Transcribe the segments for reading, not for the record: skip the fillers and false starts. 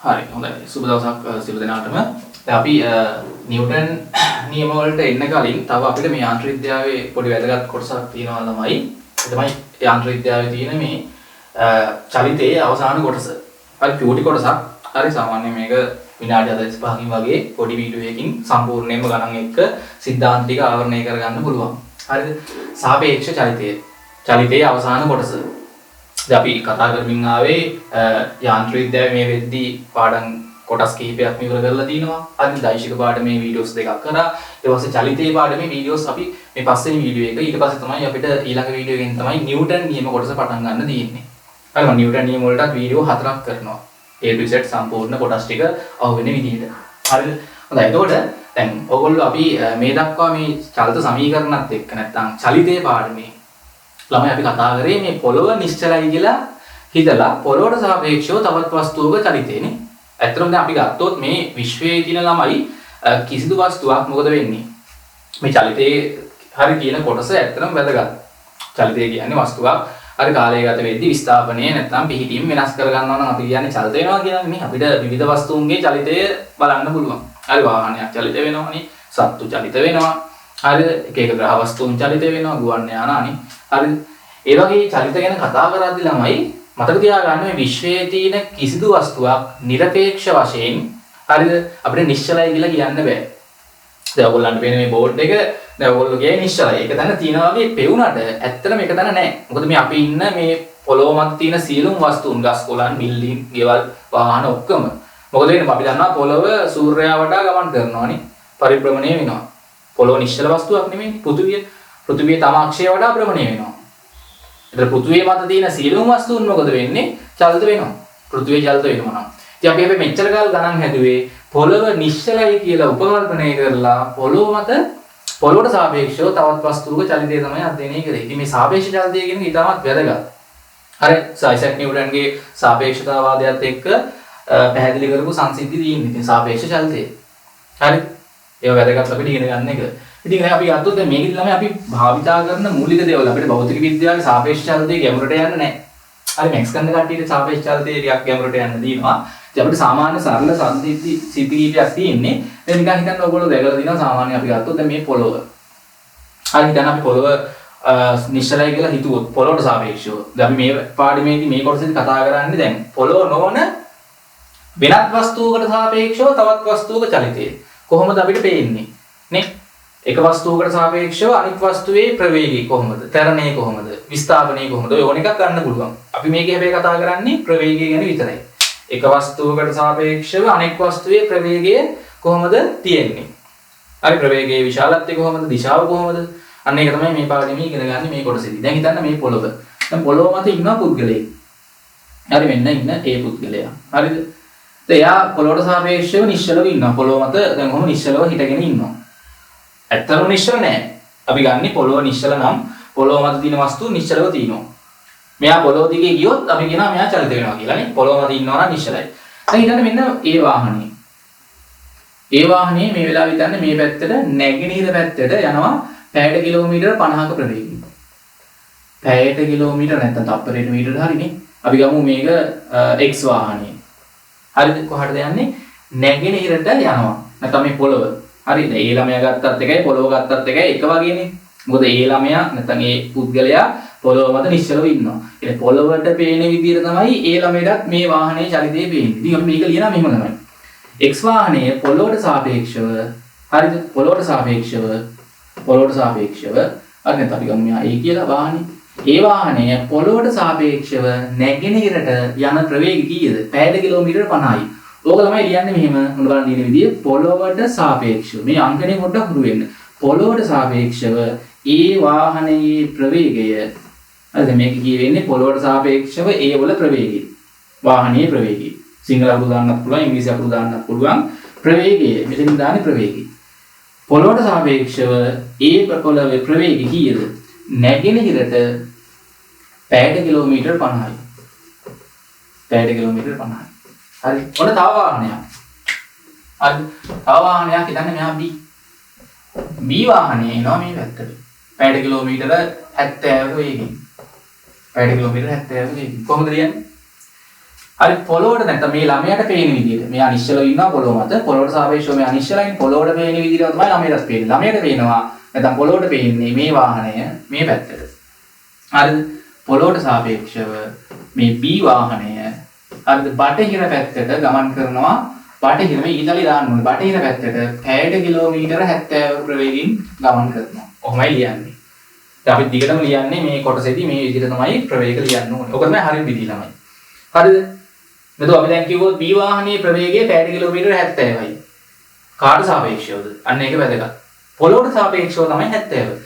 හරි හොඳයි සුබ දවසක් සියලු දෙනාටම. දැන් අපි නිව්ටන් නියම වලට එන්න කලින් තව අපිට මේ යාන්ත්‍ර විද්‍යාවේ පොඩි වැදගත් කොටසක් තියෙනවා ළමයි. ඒ තමයි යාන්ත්‍ර විද්‍යාවේ තියෙන මේ චලිතයේ අවසාන කොටස. හරි චූටි කොටසක්. හරි සාමාන්‍යයෙන් මේක විනාඩි 45කින් වගේ පොඩි වීඩියෝ එකකින් සම්පූර්ණයෙන්ම ගණන් එක්ක සිද්ධාන්ත ටික ආවරණය කරගන්න පුළුවන්. හරිද? සාපේක්ෂ චලිතය. චලිතයේ අවසාන කොටස. දැන් අපි කතා කරමින් ආවේ යාන්ත්‍ර විද්‍යාවේ මේ වෙද්දී පාඩම් කොටස් කිහිපයක් ඉවර කරලා තිනවා. අද දෛශික පාඩමේ වීඩියෝස් දෙකක් කරා. ඊට පස්සේ චලිතයේ පාඩමේ වීඩියෝස් අපි මේ පස්වෙනි වීඩියෝ එක ඊට පස්සේ තමයි අපිට ඊළඟ වීඩියෝ එකෙන් තමයි නිව්ටන් නියම කොටස පටන් ගන්න තියෙන්නේ. හරි මම නිව්ටන් නියම වලටත් වීඩියෝ 4ක් කරනවා. A to Z සම්පූර්ණ කොටස් ටික අහුවෙන විදිහට. හරිද? හොඳයි. එතකොට දැන් ඔයගොල්ලෝ අපි මේ දක්වා මේ චලිත සමීකරණත් එක්ක නැත්නම් චලිතයේ පාඩමේ ළමයි අපි කතා කරේ මේ පොළොව නිශ්චලයි කියලා හිතලා පොළොවට සාපේක්ෂව තවත් වස්තුවක චලිතේනේ. ඇත්තටම දැන් අපි ගත්තොත් මේ විශ්වයේ තියෙන ළමයි කිසිදු වස්තුවක් මොකද වෙන්නේ? මේ චලිතයේ හරි කියන කොටස ඇත්තටම වැදගත්. චලිතය කියන්නේ වස්තුවක් හරි කාලය ගත වෙද්දී විස්ථාපනය නැත්නම් පිහිටීම වෙනස් කර ගන්නවා නම් අපි කියන්නේ චලිත වෙනවා කියන්නේ නේ. අපිට විවිධ වස්තුන්ගේ චලිතය බලන්න පුළුවන්. හරි වාහනයක් චලිත වෙනවානේ. සත්තු චලිත වෙනවා. හරි එක එක ග්‍රහ වස්තුන් චලිත වෙනවා. ගුවන් යානානේ. හරි ඒ වගේ චලිත ගැන කතා කරද්දී ළමයි මතක තියාගන්න මේ විශ්වයේ තියෙන කිසිදු වස්තුවක් নিরপেক্ষ වශයෙන් හරිද අපිට නිශ්චලයි කියලා කියන්න බෑ. දැන් ඔයගොල්ලන්ට පේන මේ බෝඩ් එක දැන් ඔයගොල්ලෝ කියන්නේ නිශ්චලයි. ඒක දැන තියනවා වගේ පෙවුනට ඇත්තටම ඒක දැන නැහැ. මොකද මේ අපි ඉන්න මේ පොළොව මත තියෙන සියලුම වස්තුන් ගස් කොළන් බිල්ඩින් ගෙවල් වාහන ඔක්කොම මොකද වෙන්නේ අපි දන්නවා පොළොව සූර්යයා වටා ගමන් කරනවානේ. පරිභ්‍රමණය වෙනවා. පොළොව නිශ්චල වස්තුවක් නෙමෙයි. පෘථිවිය තම අක්ෂය වඩා භ්‍රමණය වෙනවා. ඒතර පෘථිවිය මත තියෙන සියලුම වස්තුන් මොකද වෙන්නේ? චලිත වෙනවා. පෘථිවිය චලිත වෙනවා නම්. ඉතින් අපි හැබැයි මෙච්චර කාල ගණන් හැදුවේ පොළොව නිශ්චලයි කියලා උපකල්පනය කරලා පොළොවට සාපේක්ෂව තවත් වස්තුවක චලිතය තමයි අධ්‍යයනය කරේ. ඉතින් මේ සාපේක්ෂ චලිතය කියන එක ඉතාමත් වැදගත්. හරි සයිසැක් නිව්ටන්ගේ සාපේක්ෂතාවාදයත් එක්ක පැහැදිලි කරපු සංසිද්ධි තියෙනවා. ඉතින් සාපේක්ෂ චලිතය. හරි. ඒක වැදගත් අපිට ඉගෙන ගන්න එක. ඉතින් අපි ගත්තොත් දැන් මේකෙදි ළමයි අපි භාවිතා කරන මූලික දේවල් අපිට භෞතික විද්‍යාවේ සාපේක්ෂ චලිතයේ ගැඹුරට යන්න නැහැ. හරි මැක්ස් කරන කට්ටියට සාපේක්ෂ චලිතයේ ටිකක් ගැඹුරට යන්න දිනවා. ඉතින් අපිට සාමාන්‍ය සරල සිද්ධි කීපයක් තියෙන්නේ. දැන් නිකන් හිතන්න ඔයගොල්ලෝ දැකලා දිනවා සාමාන්‍ය අපි ගත්තොත් දැන් මේ පොළොව. හරි දැන් අපි පොළොව නිශ්චලයි කියලා හිතුවොත් පොළොවට සාපේක්ෂව. දැන් අපි මේ පාඩමේදී මේ කොටසෙදි කතා කරන්නේ දැන් පොළොව නොවන වෙනත් වස්තුවකට සාපේක්ෂව තවත් වස්තුවක චලිතය. කොහොමද අපිට පේන්නේ? නේ? එක වස්තුවකට සාපේක්ෂව අනිත් වස්තුවේ ප්‍රවේගය කොහොමද? තරණය කොහොමද? විස්ථාපනය කොහොමද? ඔය ඕන එකක් ගන්න පුළුවන්. අපි මේකේ හැබැයි කතා කරන්නේ ප්‍රවේගය ගැන විතරයි. එක වස්තුවකට සාපේක්ෂව අනෙක් වස්තුවේ ප්‍රවේගය කොහොමද තියෙන්නේ? හරි ප්‍රවේගයේ විශාලත්වය කොහොමද? දිශාව කොහොමද? අන්න ඒක තමයි මේ පාඩමේ ඉගෙන ගන්න මේ කොටසේදී. දැන් හිතන්න මේ පොළොව. දැන් පොළොව මත ඉන්න පුද්ගලයෙක්. හරි මෙන්න ඉන්න ඒ පුද්ගලයා. හරිද? දැන් එයා පොළොවට සාපේක්ෂව නිශ්චලව ඉන්නවා. පොළොව මත දැන් කොහොම නිශ්චලව හිටගෙන ඉන්නවා. ඇත්තම නිශ්චල නෑ. අපි ගන්නේ පොළොව නිශ්චල නම් පොළොව මත තියෙන වස්තු නිශ්චලව තියෙනවා. මෙයා පොළොව දිගේ ගියොත් අපි කියනවා මෙයා චලිත වෙනවා කියලා නේ. පොළොව මත ඉන්නවා නම් නිශ්චලයි. දැන් හිතන්න මෙන්න ඒ වාහනේ. ඒ වාහනේ මේ වෙලාවේ හිතන්න මේ පැත්තට නැගෙනහිර පැත්තට යනවා පැයට කිලෝමීටර් 50ක ප්‍රවේගයෙන්. පැයට කිලෝමීටර් නැත්නම් තප්පරයට මීටර හරිනේ. අපි ගමු මේක X වාහනේ. හරිද කොහටද යන්නේ? නැගෙනහිරට යනවා. නැත්නම් මේ පොළොව. හරිද? ඒ ළමයා ගත්තත් එකයි පොළොව ගත්තත් එකයි එක වගේනේ. මොකද ඒ ළමයා නැත්නම් ඒ පුද්ගලයා පොළොව මත නිශ්චලව ඉන්නවා. ඒ පොළොවට පේන විදිහට තමයි ඒ ළමයාට මේ වාහනේ චලිතය පේන්නේ. ඉතින් අපි මේක ලියනවා මෙහෙම තමයි. X වාහනය පොළොවට සාපේක්ෂව හරිද? පොළොවට සාපේක්ෂව හරි නැත්නම් අපි ගමු මෙයා A කියලා වාහනේ. ඒ වාහනය පොළොවට සාපේක්ෂව නැගෙනහිරට යන ප්‍රවේගය කීයද? පැයට කිලෝමීටර් 50යි. ඕක ළමයි ලියන්නේ මෙහෙම මොන බලන්න දින විදිය පොළොවට සාපේක්ෂව මේ අංකනේ පොඩ්ඩක් හුරු වෙන්න. පොළොවට සාපේක්ෂව ඒ වාහනයේ ප්‍රවේගය හරිද මේක කියවෙන්නේ පොළොවට සාපේක්ෂව ඒ වල ප්‍රවේගය. වාහනයේ ප්‍රවේගය. සිංහල අකුරු දාන්නත් පුළුවන් ඉංග්‍රීසි අකුරු දාන්නත් පුළුවන් ප්‍රවේගය. මෙතනින් දාන්නේ ප්‍රවේගය. පොළොවට සාපේක්ෂව ඒ පොළොවේ ප්‍රවේගය කීයද? නැගෙනහිරට පැයට කිලෝමීටර් 50යි. පැයට කිලෝමීටර් 50යි. හරි. ඔන්න තව වාහනයක්. හරි. තව වාහනයක් හිතන්න මෙහා B. B වාහනේ එනවා මේ පැත්තට. පැයට කිලෝමීටර 70ක වේගයෙන්. පැයට කිලෝමීටර 70ක වේගයෙන්. කොහොමද ලියන්නේ? හරි පොළොවට නැත්නම් මේ ළමයාට පේන විදිහට මෙයා නිශ්චලව ඉන්නවා පොළොව මත පොළොවට සාපේක්ෂව මෙයා නිශ්චලයි පොළොවට පේන විදිහට තමයි ළමයාට පේන්නේ. ළමයාට පේනවා නැත්නම් පොළොවට පේන්නේ මේ වාහනය මේ පැත්තට. හරිද? පොළොවට සාපේක්ෂව මේ B වාහනය හරිද බටහිර පැත්තට ගමන් කරනවා. බටහිර මේ ඊතලේ දාන්න ඕනේ. බටහිර පැත්තට පැයට කිලෝමීටර 70 ප්‍රවේගයෙන් ගමන් කරනවා. ඔහොමයි ලියන්නේ. දැන් අපි දිගටම ලියන්නේ මේ කොටසේදී මේ විදිහට තමයි ප්‍රවේග ලියන්න ඕනේ. ඔක තමයි හරිය විදිහ ළමයි. හරිද? මෙතන අපි දැන් කිව්වොත් B වාහනයේ ප්‍රවේගය පැයට කිලෝමීටර 70යි. කාට සාපේක්ෂවද? අන්න ඒක වැදගත්. පොළොවට සාපේක්ෂව තමයි 70.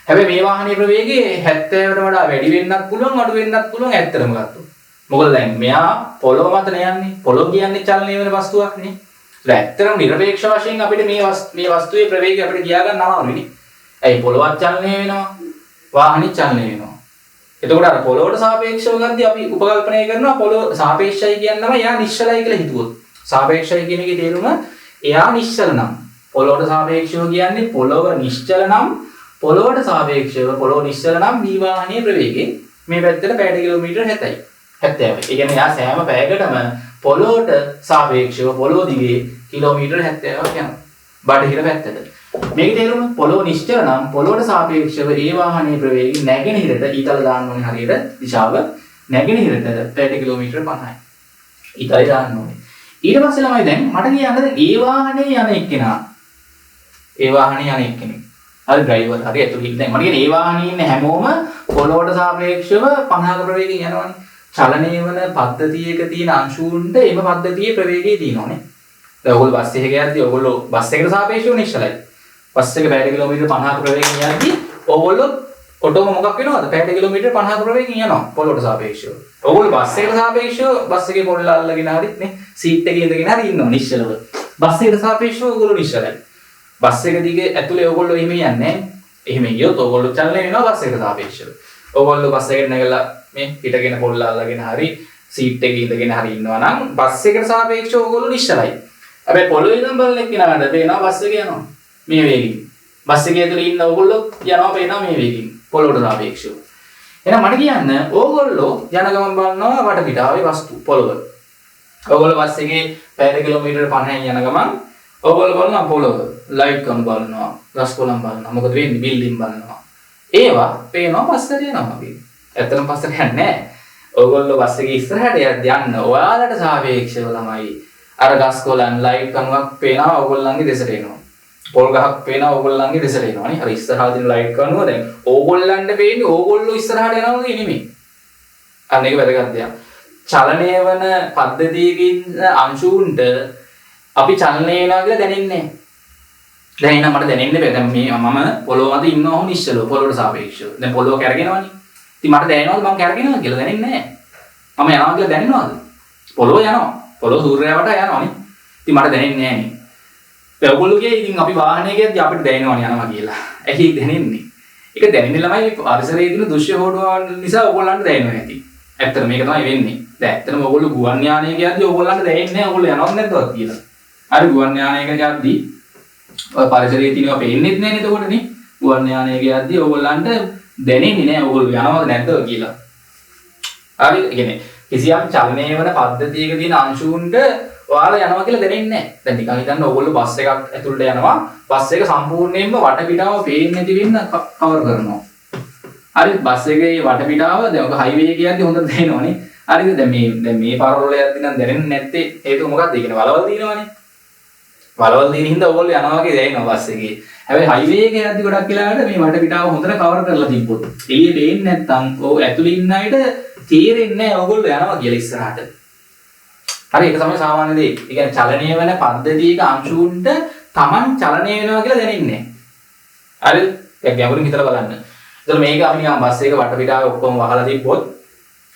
හැබැයි මේ වාහනයේ ප්‍රවේගය 70ට වඩා වැඩි වෙන්නත් පුළුවන් අඩු වෙන්නත් පුළුවන් ඇත්තටම ගත්තොත්. මොකද දැන් මෙයා පොළොව මත යන්නේ. පොළොව කියන්නේ චලනය වෙන වස්තුවක් නේ. ඒක ඇත්තටම නිරපේක්ෂ වශයෙන් අපිට මේ වස්තුවේ ප්‍රවේගය අපිට කියා ගන්න අමාරුයි. ඇයි පොළොවත් චලනය වෙනවා වාහනේ චලනය වෙනවා. එතකොට අර පොළොවට සාපේක්ෂව ගද්දී අපි උපකල්පනය කරනවා පොළොව සාපේක්ෂයි කියන්නේ තමයි එයා නිශ්චලයි කියලා හිතුවොත්. සාපේක්ෂයි කියන එකේ තේරුම එයා නිශ්චල නම්. පොළොවට සාපේක්ෂව කියන්නේ පොළොව නිශ්චල නම් පොළොවට සාපේක්ෂව පොළොව නිශ්චල නම් B වාහනයේ ප්‍රවේගය මේ පැත්තට පැයට කිලෝමීටර 70යි. 70. ඒ කියන්නේ එයා සෑම පැයකටම පොළොවට සාපේක්ෂව පොළොව දිගේ කිලෝමීටර 70ක් යනවා. බටහිර පැත්තට. මේකේ තේරුම පොළොව නිශ්චල නම් පොළොවට සාපේක්ෂව ඒ වාහනයේ ප්‍රවේගය නැගෙනහිරට ඊතල දාන්න ඕනේ හරියට දිශාව නැගෙනහිරට පැයට කිලෝමීටර 50යි. ඊතලේ දාන්න ඕනේ. ඊට පස්සේ ළමයි දැන් මට කියන්න දැන් ඒ වාහනේ යන එක්කෙනා ඒ වාහනේ යන එක්කෙනෙක් හරි ඩ්‍රයිවර් හරි ඇතුළේ දැන් මට කියන්නේ ඒ වාහනේ ඉන්න හැමෝම පොළොවට සාපේක්ෂව 50ක ප්‍රවේගයෙන් යනවනේ. චලනය වන පද්ධතියක තියෙන අංශුන්ට එම පද්ධතියේ ප්‍රවේගය තියෙනවානේ. දැන් ඔයගොල්ලෝ බස් එකක යද්දී ඔයගොල්ලෝ බස් එකට සාපේක්ෂව නිශ්චලයි. බස් එක පැයට කිලෝමීටර 50ක ප්‍රවේගයෙන් යද්දී ඔයගොල්ලෝ ඔටෝම මොකක් වෙනවද? පැයට කිලෝමීටර 50ක ප්‍රවේගයෙන් යනවා පොළොවට සාපේක්ෂව. ඔයගොල්ලෝ බස් එකට සාපේක්ෂව බස් එකේ පොළල අල්ලගෙන හරි නේ සීට් එකේ ඉඳගෙන හරි ඉන්නවා නිශ්චලව. බස් එකට සාපේක්ෂව ඔයගොල්ලෝ නිශ්චලයි. බස් එක දිගේ ඇතුලේ ඔයගොල්ලෝ එහෙම යන්නේ නැහැ. එහෙම ගියොත් ඔයගොල්ලෝ චලනය වෙනවා බස් එකට සාපේක්ෂව. ඔයගොල්ලෝ බස් එකකට නැගලා මේ පිටගෙන පොළල අල්ලගෙන හරි සීට් එකේ ඉඳගෙන හරි ඉන්නවා නම් බස් එකට සාපේක්ෂව ඔයගොල්ලෝ නිශ්චලයි. හැබැයි පොළොවේ ඉඳන් බලන එක්කෙනාට පේනවා බස් එක යනවා මේ වේගයෙන්. බස් එකේ ඇතුලේ ඉන්න ඔයගොල්ලෝ යනවා පේනවා මේ වේගයෙන් පොළොවට සාපේක්ෂව. එහෙනම් මට කියන්න ඕගොල්ලෝ යන ගමන් බලනවා වටපිටාවේ වස්තු පොළොව. ඕගොල්ලෝ බස් එකේ පැයට කිලෝමීටර 50න් යන ගමන් ඕගොල්ලෝ බලනවා පොළොව, ලයිට් කම් බලනවා, ගස් කොළන් බලනවා, මොකද වෙන්නේ බිල්ඩින් බලනවා. ඒවා පේනවා පස්සට යනවා වගේ. ඇත්තටම පස්සට යන්නේ නැහැ. ඕගොල්ලෝ බස් එකේ ඉස්සරහට යන්න ඔයාලට සාපේක්ෂව ළමයි අර ගස් කොළන් ලයිට් කම්වක් පේනවා ඕගොල්ලන්ගේ දෙසට එනවා. පොල් ගහක් පේනවා ඕගොල්ලන්ගේ දෙසට එනවා නේ. අර ඉස්සරහා දින ලයිට් කනුව දැන් ඕගොල්ලන්ට පේන්නේ ඕගොල්ලෝ ඉස්සරහට යනවා වගේ නෙමෙයි. අන්න ඒක වැදගත් දෙයක්. චලනය වන පද්ධතියකින් අංශුන්ට අපි චලනය වෙනවා කියලා දැනෙන්නේ නැහැ. දැන් එන මට දැනෙන්නේ බෑ. දැන් මේ මම පොළොව මත ඉන්නවා වුණ ඉස්සෙල්ලා පොළොවට සාපේක්ෂව. දැන් පොළොව කැරගෙනවනේ. ඉතින් මට දැනෙනවද මම කැරගෙනවා කියලා දැනෙන්නේ නැහැ. මම යනවා කියලා දැනෙනවද? පොළොව යනවා. පොළොව සූර්යයා වටා යනවානේ. ඉතින් මට දැනෙන්නේ නැහැ නේ. ඔයගොල්ලෝ කියේ ඉතින් අපි වාහනයක යද්දි අපිට දැනෙනවනේ යනවා කියලා. ඇයි දැනෙන්නේ? ඒක දැනෙන්නේ ළමයි පරිසරයේ දින දෘශ්‍ය හොඩුවන් නිසා ඔයගොල්ලන්ට දැනෙනවා ඇති. ඇත්තට මේක තමයි වෙන්නේ. දැන් ඇත්තටම ඔයගොල්ලෝ ගුවන් යානයක යද්දි ඔයගොල්ලන්ට දැනෙන්නේ නැහැ ඔයගොල්ලෝ යනවද නැද්ද කියලා. හරි ගුවන් යානයක යද්දි ඔය පරිසරයේ තියෙනවා පේන්නේත් නැහැ නේද එතකොටනේ. ගුවන් යානයක යද්දි ඔයගොල්ලන්ට දැනෙන්නේ නැහැ ඔයගොල්ලෝ යනවද නැද්ද කියලා. හරි කියන්නේ කිසියම් චලනය වෙන පද්ධතියක තියෙන අංශුන්ට ඔයාලා යනවා කියලා දැනෙන්නේ නැහැ. දැන් නිකන් හිතන්න ඕගොල්ලෝ බස් එකක් ඇතුළට යනවා. බස් එක සම්පූර්ණයෙන්ම වටපිටාව පේන්නේ නැති වෙන්න කවර් කරනවා. හරි බස් එකේ වටපිටාව දැන් ඔක හයිවේ එකේ යද්දි හොඳට දැනෙනවනේ. හරිද? දැන් මේ පාරවල යද්දි නම් දැනෙන්නේ නැත්තේ හේතුව මොකක්ද? ඒ කියන්නේ වලවල් තියෙනවනේ. වලවල් තියෙන හින්දා ඕගොල්ලෝ යනවා වගේ දැනෙනවා බස් එකේ. හැබැයි හයිවේ එකේ යද්දි ගොඩක් වෙලාවට මේ වටපිටාව හොඳට කවර් කරලා තිබ්බොත් එළියේ පේන්නේ නැත්තම් ඔය ඇතුළේ ඉන්න අයට තේරෙන්නේ නැහැ ඕගොල්ලෝ යනවා කියලා ඉස්සරහට. හරි ඒක තමයි සාමාන්‍ය දේ. ඒ කියන්නේ චලනය වෙන පද්ධතියක අංශුන්ට Taman චලනය වෙනවා කියලා දැනෙන්නේ නැහැ. හරිද? ඒක ගැඹුරින් හිතලා බලන්න. ඒතර මේක අපි නිකන් බස් එක වටපිටාව ඔක්කොම වහලා තිබ්බොත්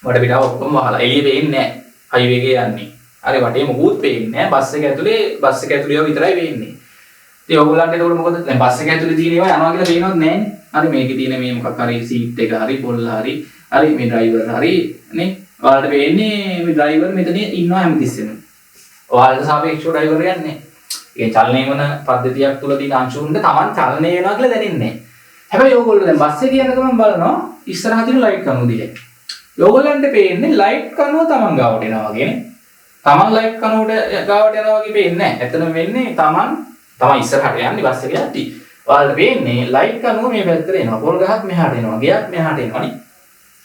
වටපිටාව ඔක්කොම වහලා එළියේ පේන්නේ නැහැ. හයිවේ එකේ යන්නේ. හරි වටේ මොකුත් පේන්නේ නැහැ. බස් එක ඇතුලේ විතරයි පේන්නේ. ඉතින් ඔයගොල්ලන්ට ඒකට මොකද? දැන් බස් එක ඇතුලේ තියෙන ඒවා යනවා කියලා පේනවත් නැහැනේ. හරි මේකේ තියෙන මේ මොකක් හරි සීට් එක හරි පොල් හරි මේ ඩ්‍රයිවර් හරි නේ ඔයාලට වෙන්නේ මේ ඩ්‍රයිවර් මෙතන ඉන්නවා හැමතිස්සෙම. ඔයාලට සාපේක්ෂව ඩ්‍රයිවර් යන්නේ. ඒ චලනය වෙන පද්ධතියක් තුල තියෙන අංශුන්ට Taman චලනය වෙනවා කියලා දැනෙන්නේ නැහැ. හැබැයි ඕගොල්ලෝ දැන් බස් එකේ යන ගමන් බලනවා ඉස්සරහ තියෙන ලයිට් කණුව දිහා. ඕගොල්ලන්ට පේන්නේ ලයිට් කණුව Taman ගාවට එනවා වගේනේ. තමන් ලයිට් කනුවට ගාවට යනවා වගේ පේන්නේ නැහැ. ඇත්තටම වෙන්නේ තමන් ඉස්සරහට යන්නේ බස් එක යද්දි. ඔයාලට පේන්නේ ලයිට් කනුව මේ පැත්තට එනවා. පොල් ගහක් මෙහාට එනවා. ගෙයක් මෙහාට එනවානේ.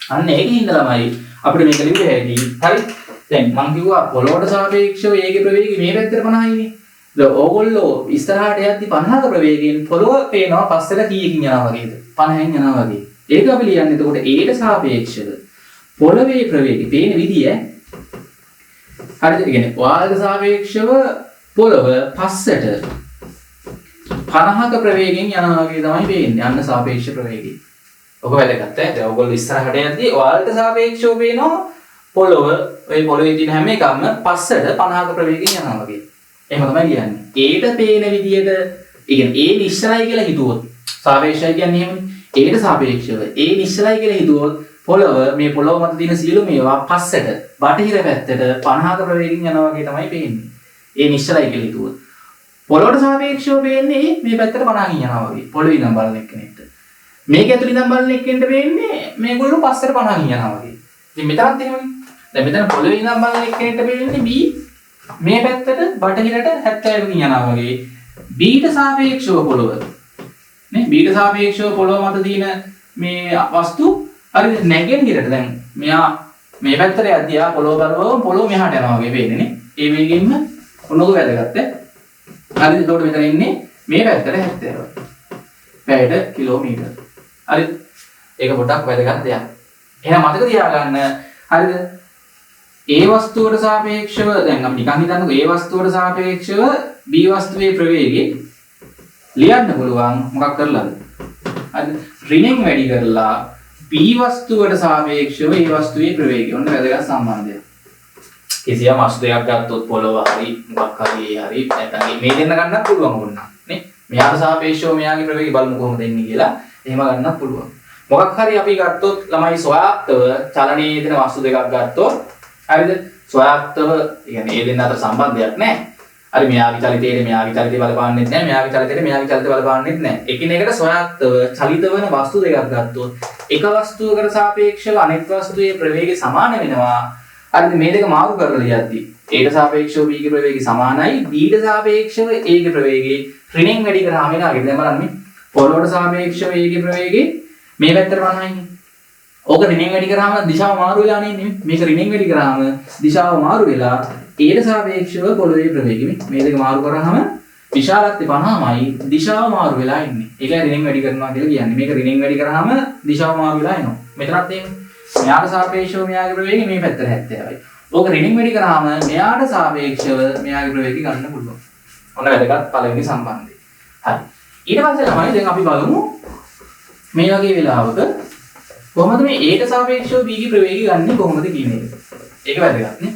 අන්න ඒකින් ළමයි අපිට මේක ලිව්වේ හැටි. හරි. දැන් මම කිව්වා පොළොවට සාපේක්ෂව ඒකේ ප්‍රවේගය මේ පැත්තට 50යිනේ. දැන් ඕගොල්ලෝ ඉස්සරහට යද්දි 50ක ප්‍රවේගයෙන් පොළොව පේනවා පස්සට කීයකින් යනවා වගේද? 50න් යනවා වගේ. ඒක අපි ලියන්නේ එතකොට ඒට සාපේක්ෂව පොළවේ ප්‍රවේගය පේන විදිය හරිද? ඒ කියන්නේ ඔයාලට සාපේක්ෂව පොළව පස්සට 50ක ප්‍රවේගයෙන් යනවා වගේ තමයි පේන්නේ. අන්න සාපේක්ෂ ප්‍රවේගය. ඔක වැදගත් ඈ. දැන් ඔයගොල්ලෝ ඉස්සරහට යද්දී ඔයාලට සාපේක්ෂව පේනවා පොළව ඔය පොළවේ තියෙන හැම එකක්ම පස්සට 50ක ප්‍රවේගයෙන් යනවා වගේ. එහෙම තමයි කියන්නේ. ඒට පේන විදියට ඒ කියන්නේ ඒ නිශ්චලයි කියලා හිතුවොත් සාපේක්ෂයි කියන්නේ එහෙමනේ. ඒට සාපේක්ෂව ඒ නිශ්චලයි කියලා හිතුවොත් පොළව මේ පොළව මත තියෙන සියලු මේවා පස්සට බටහිර පැත්තට 50ක ප්‍රවේගයෙන් යනවා වගේ තමයි පේන්නේ. ඒ නිශ්චලයි කියලා හිතුවොත්. පොළොවට සාපේක්ෂව පේන්නේ මේ පැත්තට 50කින් යනවා වගේ. පොළවේ ඉඳන් බලන එක්කෙනෙක්ට. මේක ඇතුළේ ඉඳන් බලන එක්කෙනෙක්ට පේන්නේ මේගොල්ලෝ පස්සට 50කින් යනවා වගේ. ඉතින් මෙතනත් එහෙමනේ. දැන් මෙතන පොළවේ ඉඳන් බලන එක්කෙනෙක්ට පේන්නේ B මේ පැත්තට බටහිරට 70කින් යනවා වගේ. Bට සාපේක්ෂව පොළව නේ Bට සාපේක්ෂව පොළව මත තියෙන මේ වස්තු හරිද නැගෙනහිරට දැන් මෙයා මේ පැත්තට යද්දී ආ පොළව බලවම පොළව මෙහාට යනවා වගේ පේන්නේ නේ. ඒ වේගෙන්ම ඔන්නෝක වැදගත් ඈ. හරිද? එතකොට මෙතන ඉන්නේ මේ පැත්තට 70. පැයට කිලෝමීටර්. හරිද? ඒක පොඩ්ඩක් වැදගත් දෙයක්. එහෙනම් මතක තියාගන්න හරිද? ඒ වස්තුවට සාපේක්ෂව දැන් අපි නිකන් හිතන්නකෝ ඒ වස්තුවට සාපේක්ෂව B වස්තුවේ ප්‍රවේගය ලියන්න පුළුවන් මොකක් කරලාද? හරිද? ඍණෙන් වැඩි කරලා B වස්තුවට සාපේක්ෂව ඒ වස්තුවේ ප්‍රවේගය. ඔන්න වැදගත් සම්බන්ධයක්. කිසියම් වස්තු දෙකක් ගත්තොත් පොළව හරි මොකක් හරි හරි නැත්නම් මේ දෙන්න ගන්නත් පුළුවන් ඕන නේ. මෙයාට සාපේක්ෂව මෙයාගේ ප්‍රවේගය බලමු කොහොමද එන්නේ කියලා. එහෙම ගන්නත් පුළුවන්. මොකක් හරි අපි ගත්තොත් ළමයි සොයාක්තව චලනයේ දෙන වස්තු දෙකක් ගත්තොත් හරිද? සොයාක්තව කියන්නේ ඒ දෙන්න අතර සම්බන්ධයක් නැහැ. හරි මෙයාගේ චලිතයේ මෙයාගේ චලිතය බලපාන්නෙත් නැහැ. මෙයාගේ චලිතයේ මෙයාගේ චලිතය බලපාන්නෙත් නැහැ. එකිනෙකට සොයාක්තව චලිත වෙන වස්තු දෙකක් ගත්තොත් එක වස්තුවකට සාපේක්ෂව අනෙක් වස්තුවේ ප්‍රවේගය සමාන වෙනවා. හරිද? මේ දෙක මාරු කරලා ලියද්දී Aට සාපේක්ෂව B ගේ ප්‍රවේගය සමානයි. Bට සාපේක්ෂව A ගේ ප්‍රවේගය ඍණෙන් වැඩි කරාම එනාගේ දැන් බලන්න මේ පොළොවට සාපේක්ෂව A ගේ ප්‍රවේගය මේ පැත්තට 50යිනේ. ඕක ඍණෙන් වැඩි කරාම දිශාව මාරු වෙලා නෙන්නේ. මේක ඍණෙන් වැඩි කරාම දිශාව මාරු වෙලා Aට සාපේක්ෂව පොළොවේ ප්‍රවේගය මේ දෙක මාරු කරාම විශාලත්වය 50මයි දිශාව මාරු වෙලා ඉන්නේ. ඒකයි ඍණෙන් වැඩි කරනවා කියලා කියන්නේ. මේක ඍණෙන් වැඩි කරාම දිශාව මාරු වෙලා එනවා. මෙතනත් එහෙමයි. මෙයාට සාපේක්ෂව මෙයාගේ ප්‍රවේගය මේ පැත්තට 70යි. ඕක ඍණෙන් වැඩි කරාම මෙයාට සාපේක්ෂව මෙයාගේ ප්‍රවේගය ගන්න පුළුවන්. ඔන්න වැදගත් පළවෙනි සම්බන්ධය. හරි. ඊට පස්සේ ළමයි දැන් අපි බලමු මේ වගේ වෙලාවක කොහොමද මේ Aට සාපේක්ෂව B ගේ ප්‍රවේගය ගන්න කොහොමද කියන එක. ඒක වැදගත් නේ.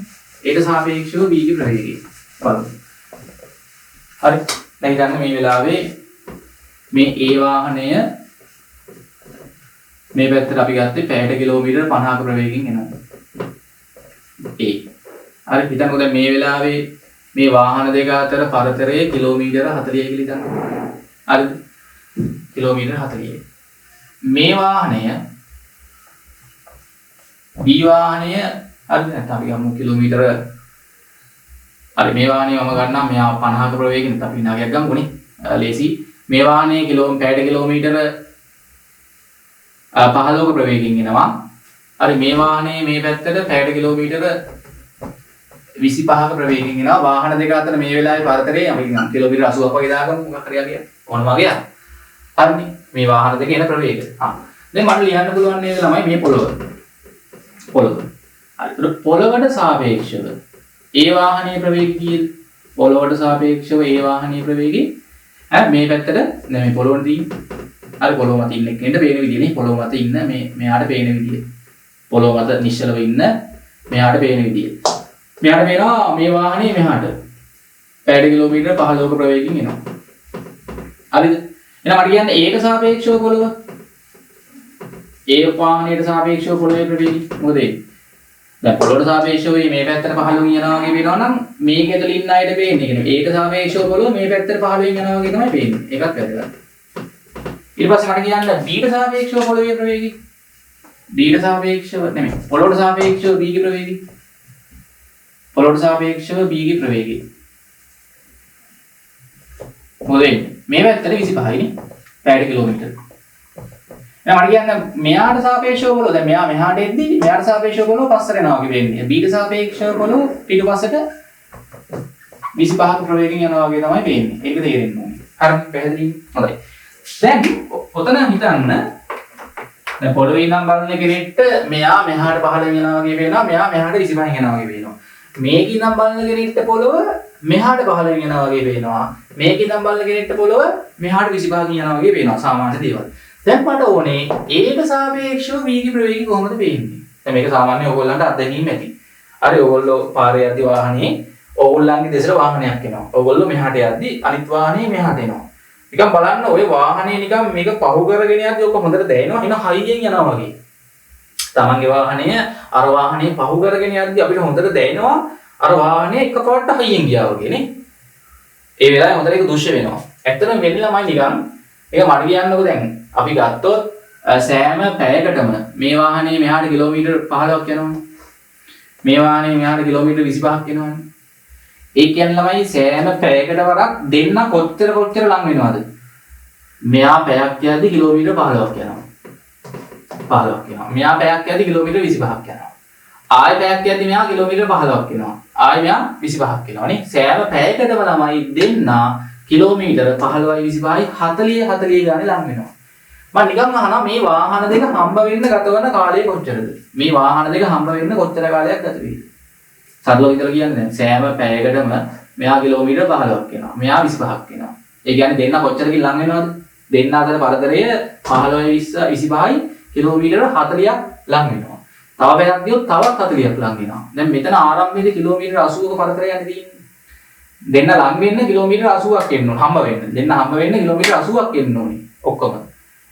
Aට සාපේක්ෂව B ගේ ප්‍රවේගය බලමු. හරි. දැන් හිතන්න මේ වෙලාවේ මේ A වාහනය මේ පැත්තට අපි ගත්තේ පැයට කිලෝමීටර් 50ක ප්‍රවේගයෙන් එනවා. A. හරි හිතන්නකෝ දැන් මේ වෙලාවේ මේ වාහන දෙක අතර පරතරය කිලෝමීටර 40යි කියලා හිතන්න. හරිද? කිලෝමීටර 40යි. මේ වාහනය B වාහනය හරිද නැත්නම් අපි ගමු කිලෝමීටර හරි මේ වාහනේ මම ගන්නම් මෙයා 50ක ප්‍රවේගයෙන් අපි නාගයක් ගමුනේ. ලේසි. මේ වාහනේ පැයට කිලෝමීටර 15ක ප්‍රවේගයෙන් එනවා. හරි මේ වාහනේ මේ පැත්තට පැයට කිලෝමීටර 25ක ප්‍රවේගයෙන් එනවා. වාහන දෙක අතර මේ වෙලාවේ පරතරය අපි ගන්න කිලෝමීටර 80ක් වගේ දාගමු මොකක් හරි යකිය. ඕන වගේ. හරිනේ. මේ වාහන දෙක එන ප්‍රවේගය. දැන් මට ලියන්න පුළුවන් නේද ළමයි මේ පොළව. පොළව. හරි. ඒක පොළවට සාපේක්ෂව ඒ වාහනයේ ප්‍රවේගය කීයද? පොළවට සාපේක්ෂව ඒ වාහනයේ ප්‍රවේගය මේ පැත්තට දැන් මේ පොළොවට තියෙන්නේ. හරි පොළොව මත ඉන්න කෙනෙක්ට පේන විදිය නේ. පොළොව මත ඉන්න මෙයාට පේන විදිය. පොළොව මත නිශ්චලව ඉන්න මෙයාට පේන විදිය. මෙයාට පේනවා මේ වාහනේ මෙහාට පැයට කිලෝමීටර 15ක ප්‍රවේගයෙන් එනවා. හරිද? එහෙනම් මට කියන්න Aට සාපේක්ෂව පොළොව A වාහනයට සාපේක්ෂව පොළොවේ ප්‍රවේගය මොකද ඒ? දැන් පොළොවට සාපේක්ෂව මේ පැත්තට 15න් යනවා වගේ වෙනවා නම් මේක ඇතුළේ ඉන්න අයට පේන්නේ. කියන්නේ Aට සාපේක්ෂව පොළොව මේ පැත්තට 15න් යනවා වගේ තමයි පේන්නේ. ඒකත් වැදගත්. ඊට පස්සේ මට කියන්න Bට සාපේක්ෂව පොළොවේ ප්‍රවේගය. Bට සාපේක්ෂව නෙමෙයි පොළොවට සාපේක්ෂව B ගේ ප්‍රවේගය. පොළොවට සාපේක්ෂව B ගේ ප්‍රවේගය. මොකද වෙන්නේ? මේ පැත්තට 25යි නේ. පැයට කිලෝමීටර. දැන් මට කියන්න මෙයාට සාපේක්ෂව බලව දැන් මෙයා මෙහාට එද්දි මෙයාට සාපේක්ෂව බලව පස්සට යනවා වගේ වෙන්නේ. B ට සාපේක්ෂව බලව පිටුපසට 25ක ප්‍රවේගයෙන් යනවා වගේ තමයි වෙන්නේ. ඒක තේරෙන්න ඕනේ. හරි පැහැදිලිද? හොඳයි. දැන් ඔතන හිතන්න දැන් පොළවේ ඉඳන් බලන කෙනෙක්ට මෙයා මෙහාට පහළෙන් යනවා වගේ වෙනවා. මෙයා මෙහාට 25න් යනවා වගේ වෙනවා. මේක ඉඳන් බලන කෙනෙක්ට පොළව මෙහාට පහළෙන් යනවා වගේ වෙනවා. මේක ඉඳන් බලන කෙනෙක්ට පොළව මෙහාට 25කින් යනවා වගේ වෙනවා. සාමාන්‍ය දේවල්. දැන් මට ඕනේ ඒකට සාපේක්ෂව B ගේ ප්‍රවේගය කොහොමද වෙන්නේ? දැන් මේක සාමාන්‍ය ඕගොල්ලන්ට අත්දැකීම් ඇති. හරි ඕගොල්ලෝ පාරේ යද්දි වාහනේ ඕගොල්ලන්ගේ දෙසට වාහනයක් එනවා. ඕගොල්ලෝ මෙහාට යද්දි අනිත් වාහනේ මෙහාට එනවා. නිකන් බලන්න ඔය වාහනේ නිකන් මේක පහු කරගෙන යද්දි ඔක හොඳට දැනෙනවා. එන හයියෙන් යනවා වගේ. තමන්ගේ වාහනය අර වාහනේ පහු කරගෙන යද්දි අපිට හොඳට දැනෙනවා අර වාහනේ එකපාරට හයියෙන් ගියා වගේ නේ. ඒ වෙලාවේ හොඳට ඒක දුෂ්‍ය වෙනවා. ඇත්තටම වෙන්නේ ළමයි නිකන් ඒක මට කියන්නකෝ දැන් අපි ගත්තොත් සෑම පැයකටම මේ වාහනේ මෙහාට කිලෝමීටර් 15ක් යනවනේ. මේ වාහනේ මෙහාට කිලෝමීටර් 25ක් යනවනේ. ඒ කියන්නේ ළමයි සෑම පැයකට වරක් දෙන්න කොච්චර ලං වෙනවද? මෙයා පැයක් යද්දි කිලෝමීටර් 15ක් යනවා. 15ක් යනවා. මෙයා පැයක් යද්දි කිලෝමීටර් 25ක් යනවා. ආයෙ පැයක් යද්දි මෙයා කිලෝමීටර් 15ක් යනවා. ආයෙ මෙයා 25ක් යනවා නේ. සෑම පැයකටම ළමයි දෙන්න කිලෝමීටර් 15යි 25යි 40 ගානේ ලං වෙනවා. මම නිකන් අහනවා මේ වාහන දෙක හම්බ වෙන්න ගත වන කාලය කොච්චරද? මේ වාහන දෙක හම්බ වෙන්න කොච්චර කාලයක් ගත වෙයිද? සරලව විතර කියන්නේ සෑම පැයකටම මෙයා කිලෝමීටර් 15ක් යනවා. මෙයා 25ක් යනවා. ඒ කියන්නේ දෙන්න කොච්චරකින් ලං වෙනවද? දෙන්න අතර පරතරය 15යි 25යි කිලෝමීටර් 40ක් ලං වෙනවා. තව පැයක් ගියොත් තවත් 40ක් ලං වෙනවා. දැන් මෙතන ආරම්භයේදී කිලෝමීටර් 80ක පරතරයක් යන්නේ තියෙන්නේ. දෙන්න ලං වෙන්න කිලෝමීටර් 80ක් එන්න ඕන. හම්බ වෙන්න. දෙන්න හම්බ වෙන්න කිලෝමීටර් 80ක් එන්න ඕනේ. ඔක්කොම.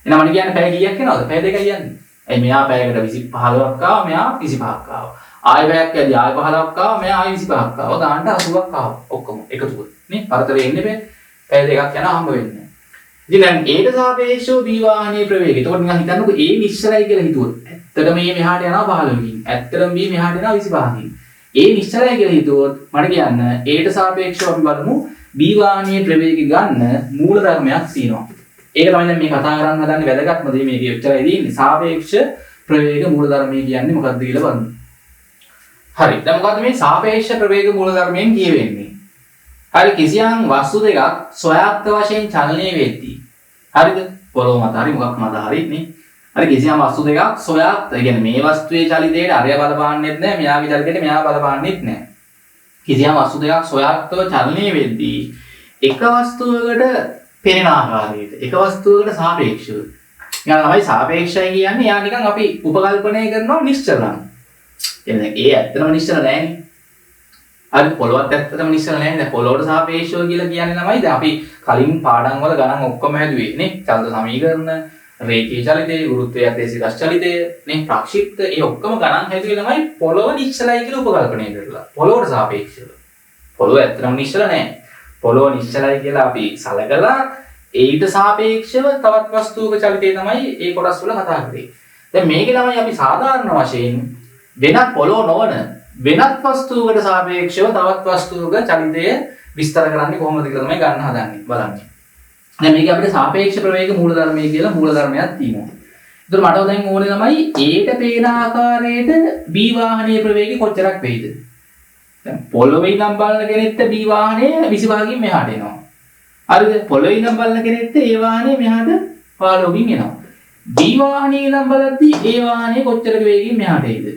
එහෙනම් මම කියන්නේ පැය කීයක් යනවද? පැය දෙකයි යන්නේ. එයි මෙයා පැයකට 15ක් ආවා, මෙයා 25ක් ආවා. ආයෙ පැයක් යද්දි ආයෙ 15ක් ආවා, මෙයා ආයෙ 25ක් ආවා. ගානට 80ක් ආවා. ඔක්කොම එකතුව. නේ? පරතරේ එන්නේ පැය දෙකක් යනවා හම්බ වෙන්නේ. ඉතින් දැන් ඒට සාපේක්ෂව B වාහනයේ ප්‍රවේගය. එතකොට නිකන් හිතන්නකෝ A නිශ්චලයි කියලා හිතුවොත්. ඇත්තටම මේ මෙහාට යනවා 15කින්. ඇත්තටම B මෙහාට යනවා 25කින්. A නිශ්චලයි කියලා හිතුවොත් මට කියන්න ඒට සාපේක්ෂව අපි බලමු B වාහනයේ ප්‍රවේගය ගන්න මූල ධර්මයක් තියෙනවා. ඒක තමයි දැන් මේ කතා කරන්න හදන්නේ වැදගත්ම දේ මේකේ උච්චරයි තියෙන්නේ. සාපේක්ෂ ප්‍රවේග මූල ධර්මය කියන්නේ මොකක්ද කියලා බලමු. හරි. දැන් මොකද්ද මේ සාපේක්ෂ ප්‍රවේග මූල ධර්මයෙන් කියවෙන්නේ? හරි කිසියම් වස්තු දෙකක් ස්වයාත්ත වශයෙන් චලනය වෙද්දී. හරිද? පොළොව මත හරි මොකක් මත හරි නේ. හරි කිසියම් වස්තු දෙකක් ස්වයාත්ත. ඒ කියන්නේ මේ වස්තුවේ චලිතයට අරය බලපාන්නෙත් නැහැ, මෙයාගේ චලිතයට මෙයා බලපාන්නෙත් නැහැ. කිසියම් වස්තු දෙකක් ස්වයාත්තව චලනය වෙද්දී එක වස්තුවකට පෙනෙන ආකාරයට එක වස්තුවකට සාපේක්ෂව. ඊළඟ තමයි සාපේක්ෂයි කියන්නේ යා නිකන් අපි උපකල්පනය කරනවා නිශ්චලන. කියන්නේ ඒ ඇත්තම නිශ්චල නෑනේ. හරි පොළොවත් ඇත්තටම නිශ්චල නෑනේ. දැන් පොළොවට සාපේක්ෂව කියලා කියන්නේ තමයි දැන් අපි කලින් පාඩම් වල ගණන් ඔක්කොම හැදුවේ නේ. චලන සමීකරණ, රේඛීය චලිතය, ගුරුත්වය ඇතේ සිරස් චලිතය, නේ ප්‍රක්ෂිප්ත ඒ ඔක්කොම ගණන් හැදුවේ තමයි පොළොව නිශ්චලයි කියලා උපකල්පනය කරලා. පොළොවට සාපේක්ෂව. පොළොව ඇත්තටම නිශ්චල නෑ. පොළොව නිශ්චලයි කියලා අපි සලකලා ඊට සාපේක්ෂව තවත් වස්තුවක චලිතය තමයි ඒ කොටස් වල කතා කරේ. දැන් මේකේ තමයි අපි සාධාරණ වශයෙන් වෙනත් පොළොව නොවන වෙනත් වස්තුවකට සාපේක්ෂව තවත් වස්තුවක චලිතය විස්තර කරන්නේ කොහොමද කියලා තමයි ගන්න හදන්නේ බලන්න. දැන් මේක අපිට සාපේක්ෂ ප්‍රවේග මූලධර්මය කියලා මූලධර්මයක් තියෙනවා. ඒතර මට දැන් ඕනේ තමයි ඒට පේන ආකාරයට B වාහනයේ ප්‍රවේගය කොච්චරක් වෙයිද? දැන් පොළොවේ ඉඳන් බලන කෙනෙක්ට B වාහනේ 25කින් මෙහාට එනවා. හරිද? පොළොවේ ඉඳන් බලන කෙනෙක්ට A වාහනේ මෙහාට 15කින් එනවා. B වාහනේ ඉඳන් බලද්දී A වාහනේ කොච්චර වේගකින් මෙහාට එයිද?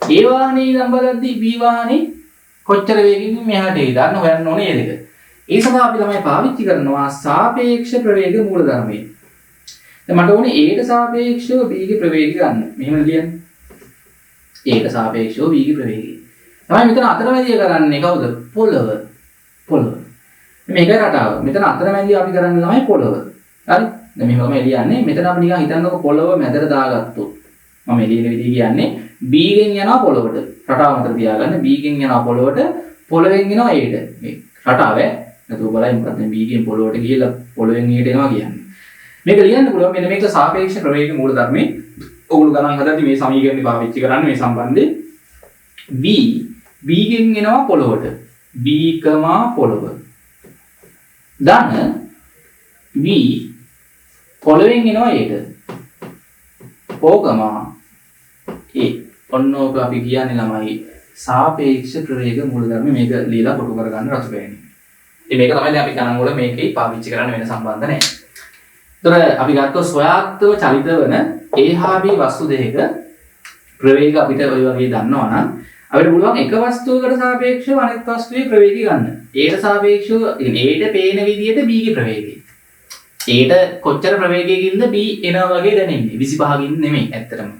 A වාහනේ ඉඳන් බලද්දී B වාහනේ කොච්චර වේගකින් මෙහාට එයිද? අන්න හොයන්න ඕනේ මේ දෙක. ඒ සඳහා අපි ළමයි පාවිච්චි කරනවා සාපේක්ෂ ප්‍රවේග මූලධර්මය. දැන් මට ඕනේ A ට සාපේක්ෂව B ගේ ප්‍රවේගය ගන්න. මෙහෙම ලියන්න. A ට සාපේක්ෂව B ගේ ප්‍රවේගය. තමයි මෙතන අතරමැදිය කරන්නේ කවුද? පොළව. පොළව. මේක රටාව. මෙතන අතරමැදිය අපි කරන්නේ තමයි පොළව. හරි? දැන් මෙහෙම තමයි ලියන්නේ. මෙතන අපි නිකන් හිතන්නකො පොළව මැදට දාගත්තොත්. මම එළියෙන විදිහ කියන්නේ B ගෙන් යනවා පොළවට. රටාව මතක තියාගන්න. B ගෙන් යනවා පොළවට, පොළවෙන් එනවා Aට. මේ රටාව ඈ. නැතුව බලයි මොකක්ද මේ B ගෙන් පොළවට ගිහලා පොළවෙන් Aට එනවා කියන්නේ. මේක ලියන්න පුළුවන් මෙන්න මේක සාපේක්ෂ ප්‍රවේග මූලධර්මයේ ඔගොල්ලෝ ගණන් හදද්දි මේ සමීකරණේ පාවිච්චි කරන්න මේ සම්බන්ධයෙන් B B ගෙන් එනවා පොළොවට. B, පොළොව. ධන V පොළොවෙන් එනවා ඒට. O, A. ඔන්න ඔක අපි කියන්නේ ළමයි සාපේක්ෂ ප්‍රවේග මූලධර්ම මේක ලියලා කොටු කරගන්න රතු පෑන්නේ. ඉතින් මේක තමයි දැන් අපි ගණන් වල මේකේ පාවිච්චි කරන්න වෙන සම්බන්ධ නැහැ. ඒතර අපි ගත්තොත් ස්වයාත්මව චලිත වන A හා B වස්තු දෙකක ප්‍රවේග අපිට ඔය වගේ දන්නවා නම් අපිට පුළුවන් එක වස්තුවකට සාපේක්ෂව අනෙක් වස්තුවේ ප්‍රවේගය ගන්න. Aට සාපේක්ෂව Aට පේන විදිහට B ගේ ප්‍රවේගය. Aට කොච්චර ප්‍රවේගයකින්ද B එනවා වගේ දැනෙන්නේ 25කින් නෙමෙයි ඇත්තටම.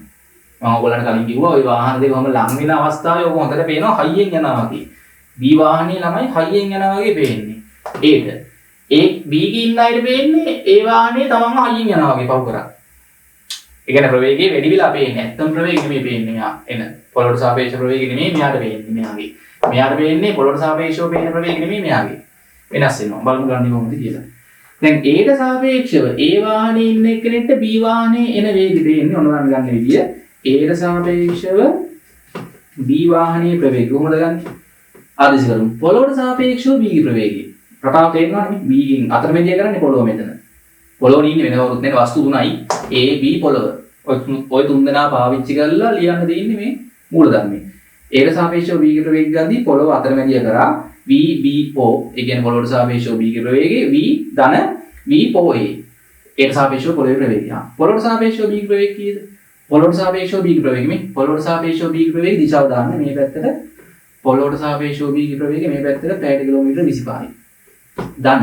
මම ඔයගොල්ලන්ට කලින් කිව්වා ওই වාහන දෙක කොහොම ලං වෙන අවස්ථාවේ ඔක හොඳට පේනවා හයියෙන් යනවා වගේ. B වාහනේ ළමයි හයියෙන් යනවා වගේ පේන්නේ. Aට. B ගේ ඉන්න අයට පේන්නේ ඒ වාහනේ තමන්ම හයියෙන් යනවා වගේ පහු කරා. ඒ කියන්නේ ප්‍රවේගය වැඩි වෙලා පේන්නේ. ඇත්තම ප්‍රවේගය නෙමෙයි පේන්නේ මෙයා එන. පොළොවට සාපේක්ෂ ප්‍රවේගය නෙමෙයි මෙයාට පේන්නේ මෙයාගේ. මෙයාට පේන්නේ පොළොවට සාපේක්ෂව පේන ප්‍රවේගය නෙමෙයි මෙයාගේ. වෙනස් වෙනවා. බලමු ගන්නේ කොහොමද කියලා. දැන් Aට සාපේක්ෂව A වාහනේ ඉන්න එක්කෙනෙක්ට B වාහනේ එන වේගය දෙන්නේ ඔන්න ගන්න විදිය. Aට සාපේක්ෂව B වාහනේ ප්‍රවේගය කොහොමද ගන්නේ? ආදේශ කරමු. පොළොවට සාපේක්ෂව B ගේ ප්‍රවේගය. රටාව තේරෙනවනේ. B ගෙන් අතරමැදිය කරන්නේ පොළොව මෙතන. පොළොවේ ඉන්නේ වෙන කවුරුත් නෙවෙයි වස්තු තුනයි A, B, පොළොව. ඔය තුන් දෙනා පාවිච්චි කරලා ලියන්න දෙන්නේ මේ මූලධර්මයේ. Aට සාපේක්ෂව B ගේ ප්‍රවේගය ගන්නේ පොළොව අතරමැදිය කරා V, B, O. ඒ කියන්නේ පොළොවට සාපේක්ෂව B ගේ ප්‍රවේගය V ධන V, O, A. Aට සාපේක්ෂව පොළොවේ ප්‍රවේගය. පොළොවට සාපේක්ෂව B ගේ ප්‍රවේගය කීයද? පොළොවට සාපේක්ෂව B ගේ ප්‍රවේගය මේ පොළොවට සාපේක්ෂව B ගේ ප්‍රවේගය දිශාව දාන්න මේ පැත්තට. පොළොවට සාපේක්ෂව B ගේ ප්‍රවේගය මේ පැත්තට පැයට කිලෝමීටර 25යි. ධන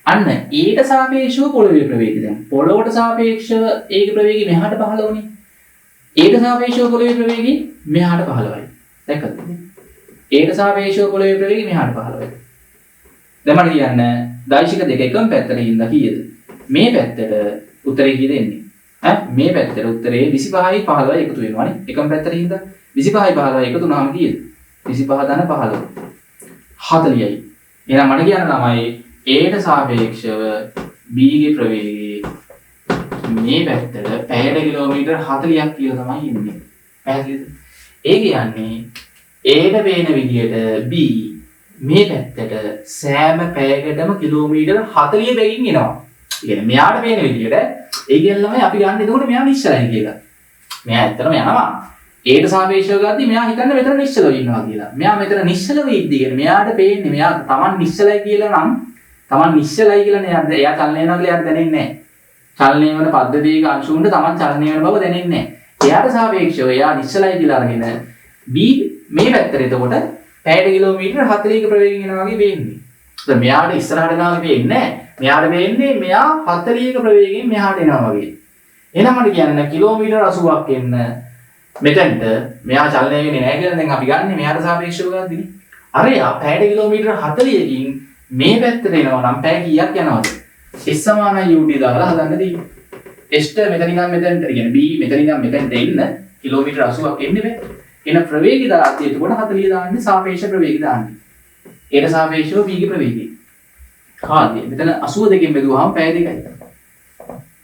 අන්න Aට සාපේක්ෂව පොළොවේ ප්‍රවේගය දැන් පොළොවට සාපේක්ෂව A ගේ ප්‍රවේගය මෙහාට 15 වනේ. Aට සාපේක්ෂව පොළොවේ ප්‍රවේගය මෙහාට 15යි. දැක්කද? Aට සාපේක්ෂව පොළොවේ ප්‍රවේගය මෙහාට 15යි. දැන් මම කියන්නේ දෛශික දෙක එකම පැත්තට ඉඳලා කීයද? මේ පැත්තට උත්තරේ කීයද එන්නේ? මේ පැත්තට උත්තරේ 25යි 15යි එකතු වෙනවානේ. එකම පැත්තට ඉඳලා 25යි 15යි එකතු වුණාම කීයද? 25 ධන 15. 40යි. එහෙනම් මට කියන්න ළමයි Aට සාපේක්ෂව B ගේ ප්‍රවේගය මේ පැත්තට පැයට කිලෝමීටර් 40ක් කියලා තමයි ඉන්නේ. පැහැදිලිද? ඒ කියන්නේ Aට පේන විදියට B මේ පැත්තට සෑම පැයකටම කිලෝමීටර් 40 බැගින් එනවා. ඒ කියන්නේ මෙයාට පේන විදියට ඒ කියන්නේ ළමයි අපි ගන්න එතකොට මෙයා නිශ්චලයි කියලා. මෙයා ඇත්තටම යනවා. Aට සාපේක්ෂව ගද්දි මෙයා හිතන්නේ මෙතන නිශ්චලව ඉන්නවා කියලා. මෙයා මෙතන නිශ්චලව ඉද්දි කියන්නේ මෙයාට පේන්නේ මෙයා Taman නිශ්චලයි කියලා නම් Taman නිශ්චලයි කියලා නේද? එයා චලනය වෙනවා කියලා එයාට දැනෙන්නේ නැහැ. චලනය වෙන පද්ධතියක අංශුන්ට Taman චලනය වෙන බව දැනෙන්නේ නැහැ. එයාට සාපේක්ෂව එයා නිශ්චලයි කියලා අරගෙන B මේ පැත්තට එතකොට පැයට කිලෝමීටර් 40ක ප්‍රවේගයෙන් යනවා වගේ වෙන්නේ. ඒත් මෙයාට ඉස්සරහට යනවා වගේ වෙන්නේ නැහැ. මෙයාට වෙන්නේ මෙයා 40ක ප්‍රවේගයෙන් මෙහාට එනවා වගේ. එහෙනම් මට කියන්න කිලෝමීටර් 80ක් එන්න මෙතනට මෙයා චලනය වෙන්නේ නැහැ කියලා දැන් අපි ගන්න මෙයාට සාපේක්ෂව ගන්නදිනේ. අර යා පැයට කිලෝමීටර් 40කින් මේ පැත්තට එනවා නම් පැය කීයක් යනවද? S සමානයි UT දාලා හදන්න දෙන්නේ. S මෙතන ඉඳන් මෙතනට කියන්නේ B මෙතන ඉඳන් මෙතනට එන්න කිලෝමීටර් 80ක් එන්නේ බෑ. එන ප්‍රවේගය දාලා එතකොට 40 දාන්නේ සාපේක්ෂ ප්‍රවේගය දාන්නේ. ඒට සාපේක්ෂව B ගේ ප්‍රවේගය. කාදී මෙතන 82කින් බෙදුවාම පැය දෙකයි.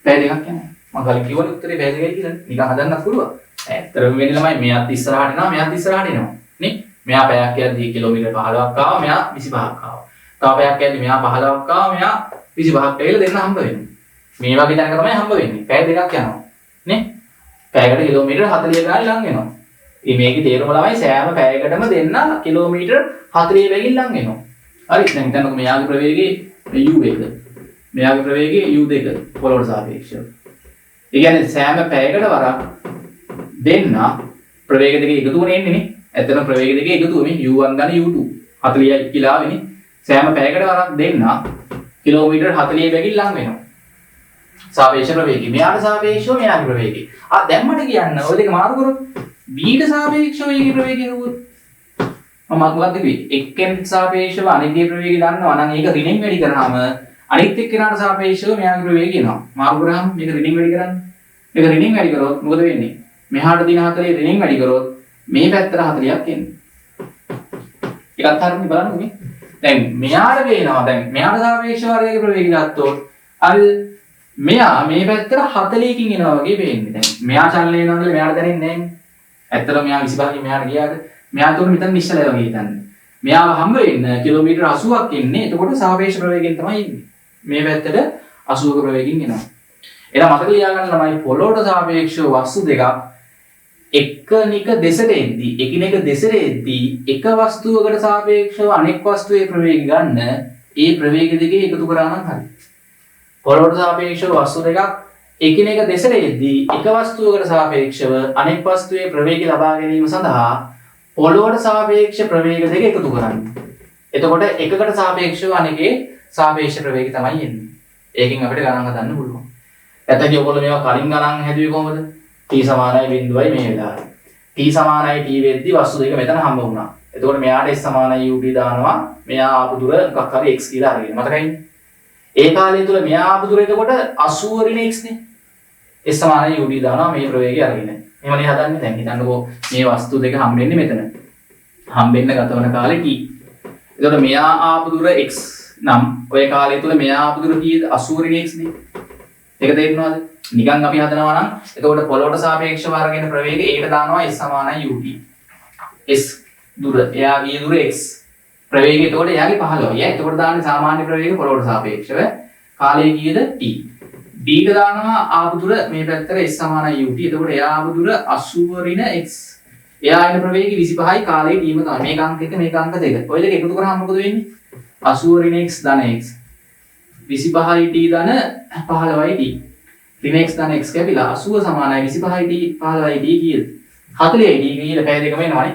පැය දෙකක් යනවා. මම කලින් කිව්වනේ උත්තරේ පැය දෙකයි කියලා. නිකන් හදන්නත් පුළුවන්. ඇත්තටම වෙන්නේ ළමයි මෙයාත් ඉස්සරහට එනවා මෙයාත් ඉස්සරහට එනවා. නේ? මෙයා පැයක් යද්දී කිලෝමීටර් 15ක් ආවා මෙයා 25ක් ආවා. තව පැයක් යද්දී මෙයා 15ක් ආවා මෙයා 25ක් ඇවිල්ලා දෙන්න හම්බ වෙනවා. මේ වගේ තැනක තමයි හම්බ වෙන්නේ. පැය දෙකක් යනවා. නේ? පැයකට කිලෝමීටර් 40 ගාන ලං වෙනවා. ඉතින් මේකේ තේරුම ළමයි සෑම පැයකටම දෙන්න කිලෝමීටර් 40 බැගින් ලං වෙනවා. හරි. දැන් හිතන්නකෝ මෙයාගේ ප්‍රවේගය u1. මෙයාගේ ප්‍රවේගය u2 පොළොවට සාපේක්ෂව. ඒ කියන්නේ සෑම පැයකට වරක් දෙන්න ප්‍රවේග දෙක එකතු වෙන එන්නේ නේ. ඇත්තටම ප්‍රවේග දෙක එකතු වෙමින් u1 ගන්න u2 40යි කියලා වෙන්නේ. සෑම පැයකට වරක් දෙන්න කිලෝමීටර් 40 බැගින් ලං වෙනවා. සාපේක්ෂ ප්‍රවේගය. මෙයාට සාපේක්ෂව මෙයාගේ ප්‍රවේගය. දැන් මට කියන්න ඔය දෙක මාරු කරොත් B ට සාපේක්ෂව ඒකේ ප්‍රවේගය නෙවුවොත් මම මොකක්ද කිව්වේ? එක්කෙනෙක් සාපේක්ෂව අනෙක්ගේ ප්‍රවේගය දන්නවා නම් ඒක ඍණෙන් වැඩි කරාම අනිත් එක්කෙනාට සාපේක්ෂව මෙයාගේ ප්‍රවේගය එනවා. මාරු කරාම මේක ඍණෙන් වැඩි කරන්නේ. මේක ඍණෙන් වැඩි කරොත් මොකද වෙන්නේ? මෙහාට දින 40 ඍණෙන් වැඩි කරොත් මේ පැත්තට 40ක් එන්නේ. ඒකත් හරියට බලන්න මේ. දැන් මෙයාට වෙනවා දැන් මෙයාට සාපේක්ෂව ආරයේ ප්‍රවේගය ගත්තොත් හරිද? මෙයා මේ පැත්තට 40කින් එනවා වගේ වෙන්නේ. දැන් මෙයා චලනය වෙනවා කියලා මෙයාට දැනෙන්නේ නැහැ. ඇත්තටම මෙයා 25කින් මෙහාට ගියාද? මෙයා තුන මෙතන නිශ්චලයි වගේ හිතන්නේ. මෙයාව හම්බ වෙන්න කිලෝමීටර් 80ක් එන්නේ. එතකොට සාපේක්ෂ ප්‍රවේගයෙන් තමයි එන්නේ. මේ පැත්තට 80ක ප්‍රවේගයෙන් එනවා. එහෙනම් මතක තියාගන්න ළමයි පොළොවට සාපේක්ෂව වස්තු දෙකක් එකිනෙක දෙසට එද්දී එක වස්තුවකට සාපේක්ෂව අනෙක් වස්තුවේ ප්‍රවේගය ගන්න ඒ ප්‍රවේග දෙකේ එකතු කරා නම් හරි. පොළොවට සාපේක්ෂව වස්තු දෙකක් එකිනෙක දෙසට එද්දී එක වස්තුවකට සාපේක්ෂව අනෙක් වස්තුවේ ප්‍රවේගය ලබා ගැනීම සඳහා පොළොවට සාපේක්ෂ ප්‍රවේග දෙක එකතු කරන්න. එතකොට එකකට සාපේක්ෂව අනෙකේ සාපේක්ෂ ප්‍රවේගය තමයි එන්නේ. ඒකෙන් අපිට ගණන් හදන්න පුළුවන්. නැත්නම් ඔයගොල්ලෝ මේවා කලින් ගණන් හැදුවේ කොහොමද? t සමානයි බිඳුවයි මේ වෙලාවේ. t සමානයි t වෙද්දි වස්තු දෙක මෙතන හම්බ වුණා. එතකොට මෙයාට s සමානයි ut දානවා. මෙයා ආපු දුර මොකක් හරි x කියලා අරගෙන. මතකයිනේ? ඒ කාලය තුල මෙයා ආපු දුර එතකොට 80 ඍණ x නේ. s සමානයි ut දානවා මේ ප්‍රවේගය අරගෙන. එහෙමනේ හදන්නේ. දැන් හිතන්නකෝ මේ වස්තු දෙක හම්බෙන්නේ මෙතන. හම්බෙන්න ගත වන කාලේ t. එතකොට මෙයා ආපු දුර x නම් ඔය කාලය තුල මෙයා ආපු දුර කීයද? 80 ඍණ x නේ. ඒක තේරෙනවද? නිකන් අපි හදනවා නම් එතකොට පොළොවට සාපේක්ෂව අරගෙන ප්‍රවේගය ඒකට දානවා s සමානයි ut. s දුර එයාගේ දුර x. ප්‍රවේගය එතකොට එයාගේ 15යි. එතකොට දාන්නේ සාමාන්‍ය ප්‍රවේගය පොළොවට සාපේක්ෂව. කාලය කීයද? t. b ට දානවා ආපු දුර මේ පැත්තට s සමානයි ut. එතකොට එයා ආපු දුර 80 ඍණ x. එයා ඉන්න ප්‍රවේගය 25යි කාලයේ t ම තමයි. මේක අංක 1 මේක අංක 2. ඔය දෙක එකතු කරාම මොකද වෙන්නේ? 80 ඍණ x ධන x. 25යි t ධන 15යි t. ඍණ x ධන x කැපිලා 80 සමානයි 25යි t 15යි t කීයද? 40යි t කියලා පැය දෙකම එනවනේ.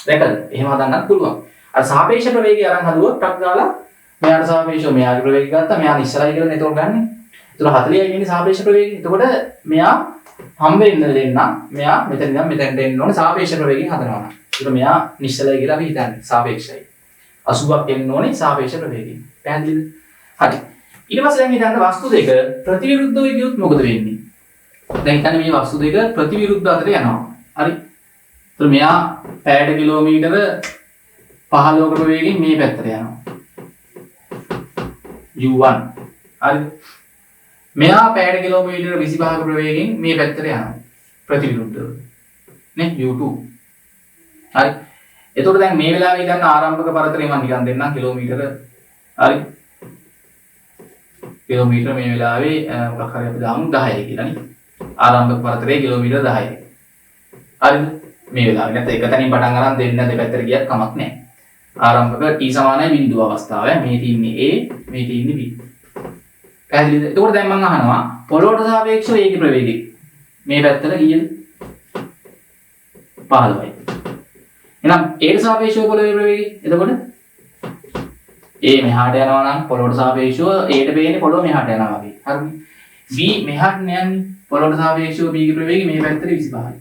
දැකලා එහෙම හදන්නත් පුළුවන්. අර සාපේක්ෂ ප්‍රවේගය අරන් හදුවොත් ටක් ගාලා මෙයාට සාපේක්ෂව මෙයාගේ ප්‍රවේගය ගත්තා. මෙයා නිශ්චලයි කියලා නේද ගන්න. ඒතර 40යි කියන්නේ සාපේක්ෂ ප්‍රවේගය. එතකොට මෙයා හම්බෙන්න දෙන්න මෙයා මෙතන ඉඳන් මෙතෙන්ට එන්න ඕනේ සාපේක්ෂ ප්‍රවේගයෙන් හදනවා. ඒතර මෙයා නිශ්චලයි කියලා අපි හිතන්නේ සාපේක්ෂයි. 80ක් එන්න ඕනේ සාපේක්ෂ ප්‍රවේගයෙන්. පැහැදිලිද? හරි. ඊට පස්සේ දැන් හිතන්න වස්තු දෙක ප්‍රතිවිරුද්ධව ගියොත් මොකද වෙන්නේ? දැන් හිතන්න මේ වස්තු දෙක ප්‍රතිවිරුද්ධ අතර යනවා. හරි. ඒතර මෙයා පැයට කිලෝමීටර 15ක ප්‍රවේගයෙන් මේ පැත්තට යනවා. u1. හරිද? මෙයා පැයට කිලෝමීටර 25ක ප්‍රවේගයෙන් මේ පැත්තට යනවා. ප්‍රතිවිරුද්ධව. නේ u2. හරි. එතකොට දැන් මේ වෙලාවේ ගන්න ආරම්භක පරතරය මම නිකන් දෙන්නම් කිලෝමීටර. හරි. කිලෝමීටර මේ වෙලාවේ මොකක් හරි අපි දාමු 10 කියලා නේ. ආරම්භක පරතරය කිලෝමීටර 10යි. හරිද? මේ වෙලාවේ නැත්නම් එක තැනින් පටන් අරන් දෙන්න දෙපැත්තට ගියත් කමක් නැහැ. ආරම්භක t සමානයි බිඳුව අවස්ථාව. මේ තියෙන්නේ a, මේ තියෙන්නේ b. පැහැදිලිද? එතකොට දැන් මම අහනවා පොළොවට සාපේක්ෂව ඒකේ ප්‍රවේගය. මේ පැත්තට කීයද? 15යි. එහෙනම් ඒට සාපේක්ෂව පොළොවේ ප්‍රවේගය. එතකොට A මෙහාට යනවා නම් පොළොවට සාපේක්ෂව Aට පේන්නේ පොළොව මෙහාට යනවා වගේ. හරිනේ. B මෙහාට යන්නේ පොළොවට සාපේක්ෂව B ගේ ප්‍රවේගය මේ පැත්තට 25යි.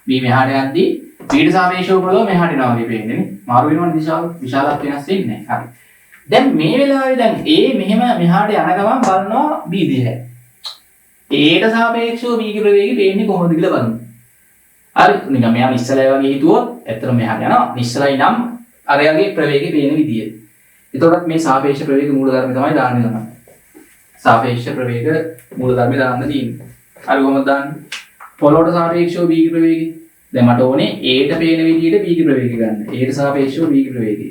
B මෙහාට යද්දී B ට සාපේක්ෂව පොළොව මෙහාට යනවා වගේ පේන්නේ නේ. මාරු වෙනවනේ දිශාව. විශාලත්වය වෙනස් වෙන්නේ නැහැ. හරි. දැන් මේ වෙලාවේ දැන් A මෙහෙම මෙහාට යන ගමන් බලනවා B දිහා. Aට සාපේක්ෂව B ගේ ප්‍රවේගය පේන්නේ කොහොමද කියලා බලමු. හරි. නිකන් මෙයා නිශ්චලයි වගේ හිතුවොත් ඇත්තටම මෙහාට යනවා. නිශ්චලයි නම් අරයාගේ ප්‍රවේගය පේන විදිය. එතකොට මේ සාපේක්ෂ ප්‍රවේග මූලධර්ම තමයි දාන්නේ ළමයි. සාපේක්ෂ ප්‍රවේග මූලධර්ම දාන්න තියෙන්නේ. හරි කොහොමද දාන්නේ? පොළොවට සාපේක්ෂව b ගේ ප්‍රවේගය. දැන් මට ඕනේ a ට පේන විදියට b ගේ ප්‍රවේගය ගන්න. a ට සාපේක්ෂව b ගේ ප්‍රවේගය.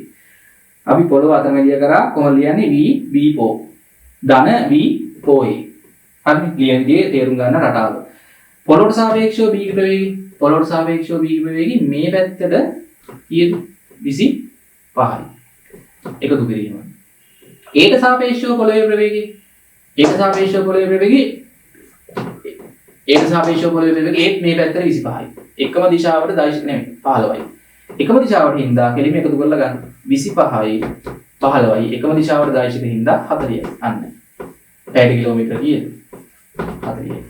අපි පොළොව අතමැදිය කරා කොහොමද ලියන්නේ? v පෝ. ධන v පෝයි. හරි ලියන විදිහේ තේරුම් ගන්න රටාව. පොළොවට සාපේක්ෂව b ගේ ප්‍රවේගය. පොළොවට සාපේක්ෂව b ගේ ප්‍රවේගය මේ පැත්තට කීයද? 25යි. එකතු කිරීම. ඒට සාපේක්ෂව පොළොවේ ප්‍රවේගය. ඒට සාපේක්ෂව පොළොවේ ප්‍රවේගය. ඒට සාපේක්ෂව පොළොවේ ප්‍රවේගය ඒත් මේ පැත්තට 25යි. එකම දිශාවට දායිශක නෙමෙයි 15යි. එකම දිශාවට හින්දා කෙලිම එකතු කරලා ගන්න. 25යි 15යි එකම දිශාවට දායිශක හින්දා 40යි. අන්න. පැය කිලෝමීටර කීයද? 40යි.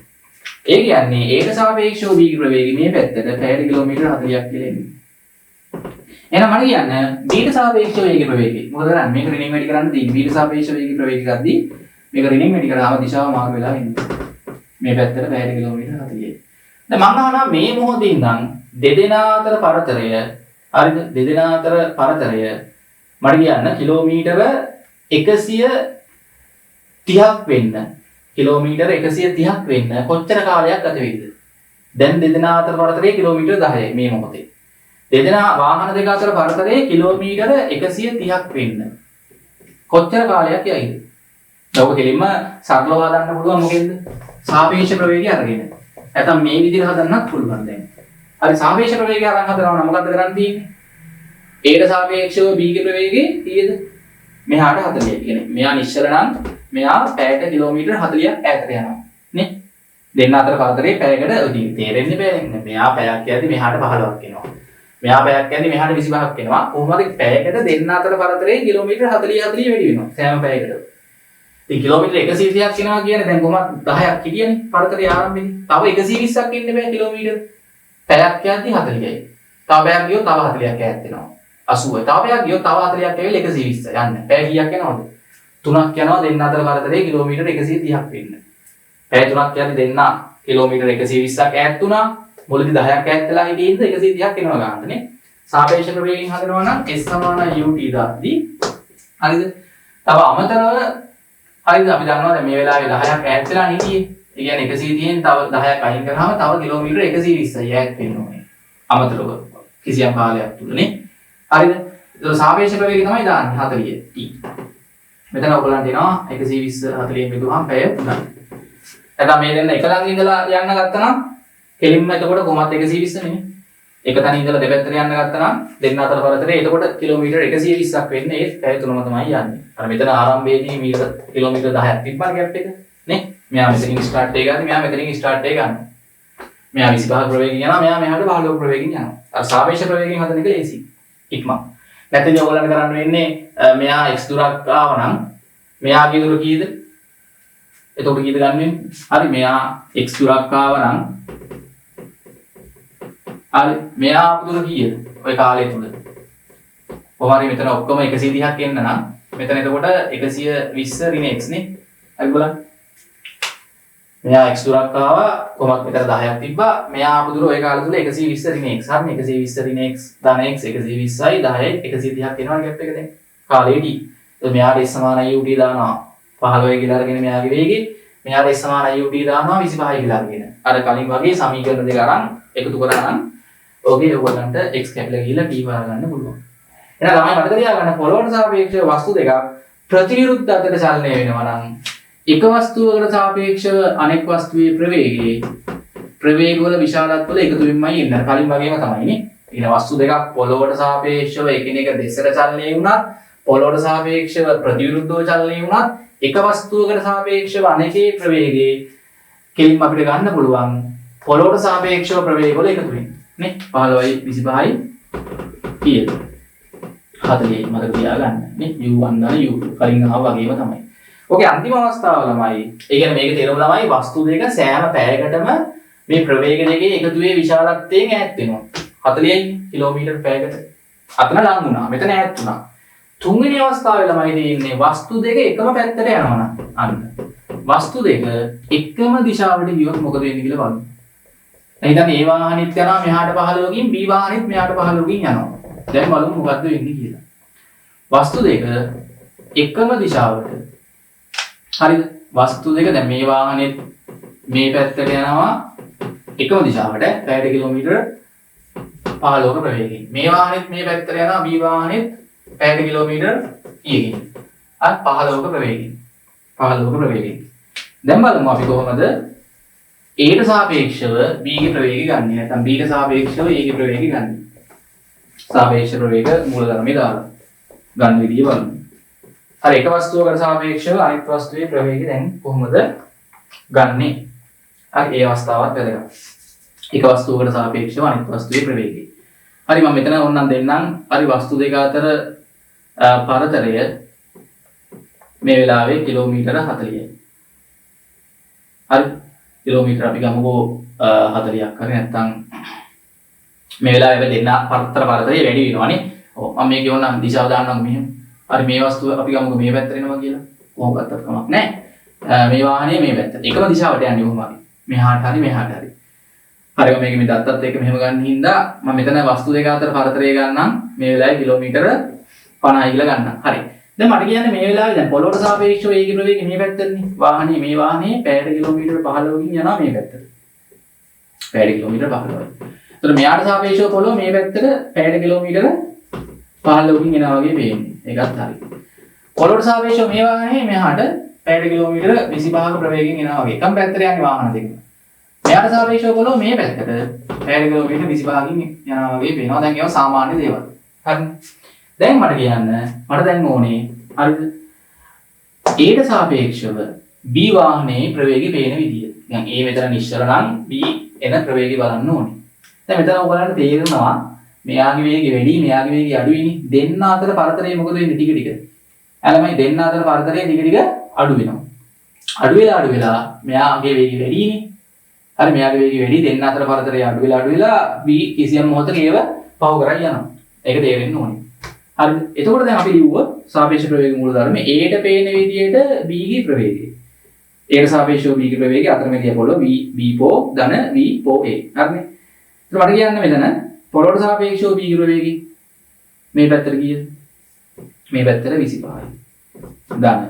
ඒ කියන්නේ ඒට සාපේක්ෂව b ප්‍රවේගය මේ පැත්තට පැය කිලෝමීටර 40ක් කියලා එන්නේ. එහෙනම් මම කියන්නේ b ට සාපේක්ෂව ඒකේ ප්‍රවේගය. මොකද කරන්නේ? මේක ඍණින් වැඩි කරන්න තියෙන්නේ. b ට සාපේක්ෂව ඒකේ ප්‍රවේගය ගද්දී මේක ඍණින් වැඩි කරාම දිශාව මාරු වෙලා ඉන්නේ. මේ පැත්තට පැය කිලෝමීටර 40යි. දැන් මම අහනවා මේ මොහොතේ ඉඳන් දෙදෙනා අතර පරතරය හරිද? දෙදෙනා අතර පරතරය මට කියන්න කිලෝමීටර 130ක් වෙන්න. කිලෝමීටර 130ක් වෙන්න කොච්චර කාලයක් ගත වෙයිද? දැන් දෙදෙනා අතර පරතරය කිලෝමීටර 10යි මේ මොහොතේ. දෙදෙනා වාහන දෙක අතර පරතරය කිලෝමීටර 130ක් වෙන්න. කොච්චර කාලයක් යයිද? ඔක කෙලින්ම සරලව හදන්න පුළුවන් මොකෙන්ද? සාපේක්ෂ ප්‍රවේගය අරගෙන. නැත්නම් මේ විදිහට හදන්නත් පුළුවන් දැන්. හරි සාපේක්ෂ ප්‍රවේගය අරන් හදනවා නම් මොකද්ද කරන්න තියෙන්නේ? A ට සාපේක්ෂව B ගේ ප්‍රවේගය කීයද? මෙහාට 40. කියන්නේ මෙයා නිශ්චල නම් මෙයා පැයට කිලෝමීටර් 40ක් ඈතට යනවා. නේ? දෙන්න අතර පරතරේ පැයකට තේරෙන්නේ බෑනේ. මෙයා පැයක් යද්දි මෙහාට 15ක් එනවා. මෙයා පැයක් යද්දි මෙහාට 25ක් එනවා. කොහොමද පැයකට දෙන්න අතර පරතරේ කිලෝමීටර් 40 40 වැඩි වෙනවා. සෑම පැයකටම. ඉතින් කිලෝමීටර් 130ක් යනවා කියන්නේ දැන් කොහොමද 10ක් හිටියනේ පරතරේ ආරම්භෙදී. තව 120ක් ඉන්න බෑ කිලෝමීටර්. පැයක් යද්දි 40යි. තව පැයක් ගියොත් තව 40ක් ඈත් වෙනවා. 80. තව පැයක් ගියොත් තව 40ක් ඇවිල්ලා 120 යන්න. පැය කීයක් යනවද? 3ක් යනවා දෙන්න අතර පරතරේ කිලෝමීටර් 130ක් වෙන්න. පැය 3ක් යද්දි දෙන්න කිලෝමීටර් 120ක් ඈත් වුණා. මුලදී 10ක් ඈත් වෙලා හිටියේ 130ක් එනවා ගන්නනේ. සාපේක්ෂ ප්‍රවේගයෙන් හදනවා නම් S = ut දාද්දී හරිද? තව අමතරව හරිද අපි දන්නවා දැන් මේ වෙලාවේ 10ක් ඈත් වෙලා හිටියේ. ඒ කියන්නේ 130න් තව 10ක් අයින් කරාම තව කිලෝමීටර් 120යි ඈත් වෙන්න ඕනේ. අමතරව කිසියම් කාලයක් තුලනේ. හරිද? ඒක සාපේක්ෂ ප්‍රවේගය තමයි දාන්නේ 40 t. මෙතන ඔයගලන්ට එනවා 120 40 බෙදුවාම පැය 3යි. එතන මේ දෙන්න එක ළඟ ඉඳලා යන්න ගත්තා නම් කෙලින්ම එතකොට කොහොමද 120 නෙමෙයි. එක තැන ඉඳලා දෙපැත්තට යන්න ගත්තා නම් දෙන්න අතර පරතරය එතකොට කිලෝමීටර් 120ක් වෙන්නේ ඒ පැය 3ම තමයි යන්නේ. අර මෙතන ආරම්භයේදී මීටර කිලෝමීටර් 10ක් තිබ්බන ગેප් එක නේ. මෙයා මෙතනින් ස්ටාර්ට් එක ගන්න, මෙයා මෙතනින් ස්ටාර්ට් එක ගන්න. මෙයා 25 ප්‍රවේගයෙන් යනවා, මෙයා මෙහාට 15 ප්‍රවේගයෙන් යනවා. අර සාපේක්ෂ ප්‍රවේගයෙන් හදන එක ලේසි. ඉක්මන්. නැත්නම් ඔයගොල්ලන්ට කරන්න වෙන්නේ මෙයා x දුරක් ආව නම් මෙයාගේ දුර කීයද? එතකොට කීයද ගන්න වෙන්නේ? හරි මෙයා x දුරක් ආව නම් හරි මෙයා ආපු දුර කීයද? ඔය කාලය තුල. කොහොමද මෙතන ඔක්කොම 130ක් එන්න නම් මෙතන එතකොට 120 ඍණ x නේ. හරි බලන්න. මෙයා x දුරක් ආවා කොහොමද මෙතන 10ක් තිබ්බා. මෙයා ආපු දුර ඔය කාලය තුල 120 ඍණ x. හරිනේ 120 ඍණ x ධන x 120යි 10යි 130ක් එනවා ගැප් එක දැන්. කාලෙදී. එතකොට මෙයාට s = ut දානවා 15 කියලා අරගෙන මෙයාගේ වේගෙ. මෙයාට s = ut දානවා 25 කියලා අරගෙන. අර කලින් වගේ සමීකරණ දෙක අරන් එකතු කරා නම් ඔගේ ඔයගලන්ට x කැපිලා ගිහිල්ලා p හොයාගන්න පුළුවන්. එහෙනම් ළමයි මතක තියාගන්න පොළොවට සාපේක්ෂව වස්තු දෙකක් ප්‍රතිවිරුද්ධ අතට චලනය වෙනවා නම් එක වස්තුවකට සාපේක්ෂව අනෙක් වස්තුවේ ප්‍රවේගවල විශාලත්වල එකතු වීමයි එන්නේ. කලින් වගේම තමයිනේ. ඊන වස්තු දෙකක් පොළොවට සාපේක්ෂව එකිනෙක දෙසට චලනය වුණත් පොළොවට සාපේක්ෂව ප්‍රතිවිරුද්ධව චලනය වුණත් එක වස්තුවකට සාපේක්ෂව අනෙකේ ප්‍රවේගයේ කෙලින්ම අපිට ගන්න පුළුවන් පොළොවට සාපේක්ෂව ප්‍රවේගවල එකතු වෙන්නේ. නේ 15යි 25යි කීයද 40යි මතක තියාගන්න නේ u1 දාන u2 කලින් ආවා වගේම තමයි. ඕකේ අන්තිම අවස්ථාව ළමයි. ඒ කියන්නේ මේකේ තේරුම ළමයි වස්තු දෙක සෑම පැයකටම මේ ප්‍රවේග දෙකේ එකතුවේ විශාලත්වයෙන් ඈත් වෙනවා. 40යි කිලෝමීටර් පැයකට. අතන ලං වුණා. මෙතන ඈත් වුණා. තුන්වෙනි අවස්ථාවේ ළමයි තියෙන්නේ වස්තු දෙක එකම පැත්තට යනවා නම් අන්න. වස්තු දෙක එකම දිශාවට ගියොත් මොකද වෙන්නේ කියලා බලමු. එහෙනම් A වාහනෙත් යනවා මෙහාට 15කින් B වාහනෙත් මෙහාට 15කින් යනවා. දැන් බලමු මොකද්ද වෙන්නේ කියලා. වස්තු දෙක එකම දිශාවට හරිද? වස්තු දෙක දැන් මේ වාහනෙත් මේ පැත්තට යනවා එකම දිශාවට පැයට කිලෝමීටර 15ක ප්‍රවේගයෙන්. මේ වාහනෙත් මේ පැත්තට යනවා B වාහනෙත් පැයට කිලෝමීටර ඊයකින්. අර 15ක ප්‍රවේගයෙන්. 15ක ප්‍රවේගයෙන්. දැන් බලමු අපි කොහොමද A ට සාපේක්ෂව B ගේ ප්‍රවේගය ගන්න. නැත්නම් B ට සාපේක්ෂව A ගේ ප්‍රවේගය ගන්න. සාපේක්ෂ ප්‍රවේග මූලධර්මයේ දාලා ගන්න විදිය බලමු. හරි එක වස්තුවකට සාපේක්ෂව අනිත් වස්තුවේ ප්‍රවේගය දැන් කොහොමද ගන්නෙ? හරි ඒ අවස්ථාවත් වැදගත්. එක වස්තුවකට සාපේක්ෂව අනිත් වස්තුවේ ප්‍රවේගය. හරි මම මෙතන ඕනනම් දෙන්නම්. හරි වස්තු දෙක අතර පරතරය මේ වෙලාවේ කිලෝමීටර 40යි. හරි කිලෝමීටර අපි ගමුකෝ 40ක් හරි නැත්නම් මේ වෙලාවේ දෙන්න පරතරය වැඩි වෙනවානේ. ඔව් මම මේක ඕනනම් දිශාව දාන්නම් මෙහෙම. හරි මේ වස්තුව අපි ගමුකෝ මේ පැත්තට එනවා කියලා. කොහොමවත් කමක් නැහැ. මේ වාහනේ මේ පැත්තට. එකම දිශාවට යන්නේ කොහොම හරි. මෙහාට හරි මෙහාට හරි. හරි මම මේක මේ දත්තත් එක්ක මෙහෙම ගන්න හින්දා මම මෙතන වස්තු දෙක අතර පරතරය ගන්නම් මේ වෙලාවේ කිලෝමීටර 50යි කියලා ගන්නම්. හරි. දැන් මට කියන්නේ මේ වෙලාවේ දැන් පොළොවට සාපේක්ෂව ඒකේ ප්‍රවේගය මේ පැත්තටනේ. මේ වාහනේ පැයට කිලෝමීටර 15කින් යනවා මේ පැත්තට. පැයට කිලෝමීටර 15යි. ඒතර මෙයාට සාපේක්ෂව පොළොව මේ පැත්තට පැයට කිලෝමීටර 15කින් එනවා වගේ පේන්නේ. ඒකත් හරි. පොළොවට සාපේක්ෂව මේ වාහනේ මෙහාට පැයට කිලෝමීටර 25ක ප්‍රවේගයෙන් එනවා වගේ. එකම පැත්තට යන්නේ වාහන දෙක. මෙයාට සාපේක්ෂව පොළොව මේ පැත්තට පැයට කිලෝමීටර 25කින් යනවා වගේ පේනවා. දැන් ඒවා සාමාන්‍ය දේවල්. හරිනේ. දැන් මට කියන්න මට දැන් ඕනේ හරිද? ඒට සාපේක්ෂව B වාහනේ ප්‍රවේගය පේන විදිය. දැන් A මෙතන නිශ්චල නම් B එන ප්‍රවේගය බලන්න ඕනේ. දැන් මෙතන ඔයගලන්ට තේරෙනවා මෙයාගේ වේගය වැඩි මෙයාගේ වේගය අඩුයිනේ. දෙන්න අතර පරතරය මොකද වෙන්නේ ටික ටික. එළමයි දෙන්න අතර පරතරය ටික ටික අඩු වෙනවා. අඩු වෙලා මෙයාගේ වේගය වැඩිනේ. හරි මෙයාගේ වේගය වැඩි දෙන්න අතර පරතරය අඩු වෙලා B කිසියම් මොහොතක ඒව පහු කරලා යනවා. ඒක තේරෙන්න ඕනේ. හරිද? එතකොට දැන් අපි ලිව්ව සාපේක්ෂ ප්‍රවේග මූලධර්ම Aට පේන විදිහට B ගේ ප්‍රවේගය. Aට සාපේක්ෂව B ගේ ප්‍රවේගය අතරමැදිය පොළොව B පෝ ධන V පෝ A. හරිනේ? ඒත් මට කියන්න මෙතන පොළොවට සාපේක්ෂව B ගේ ප්‍රවේගය මේ පැත්තට කීයද? මේ පැත්තට 25යි. ධන.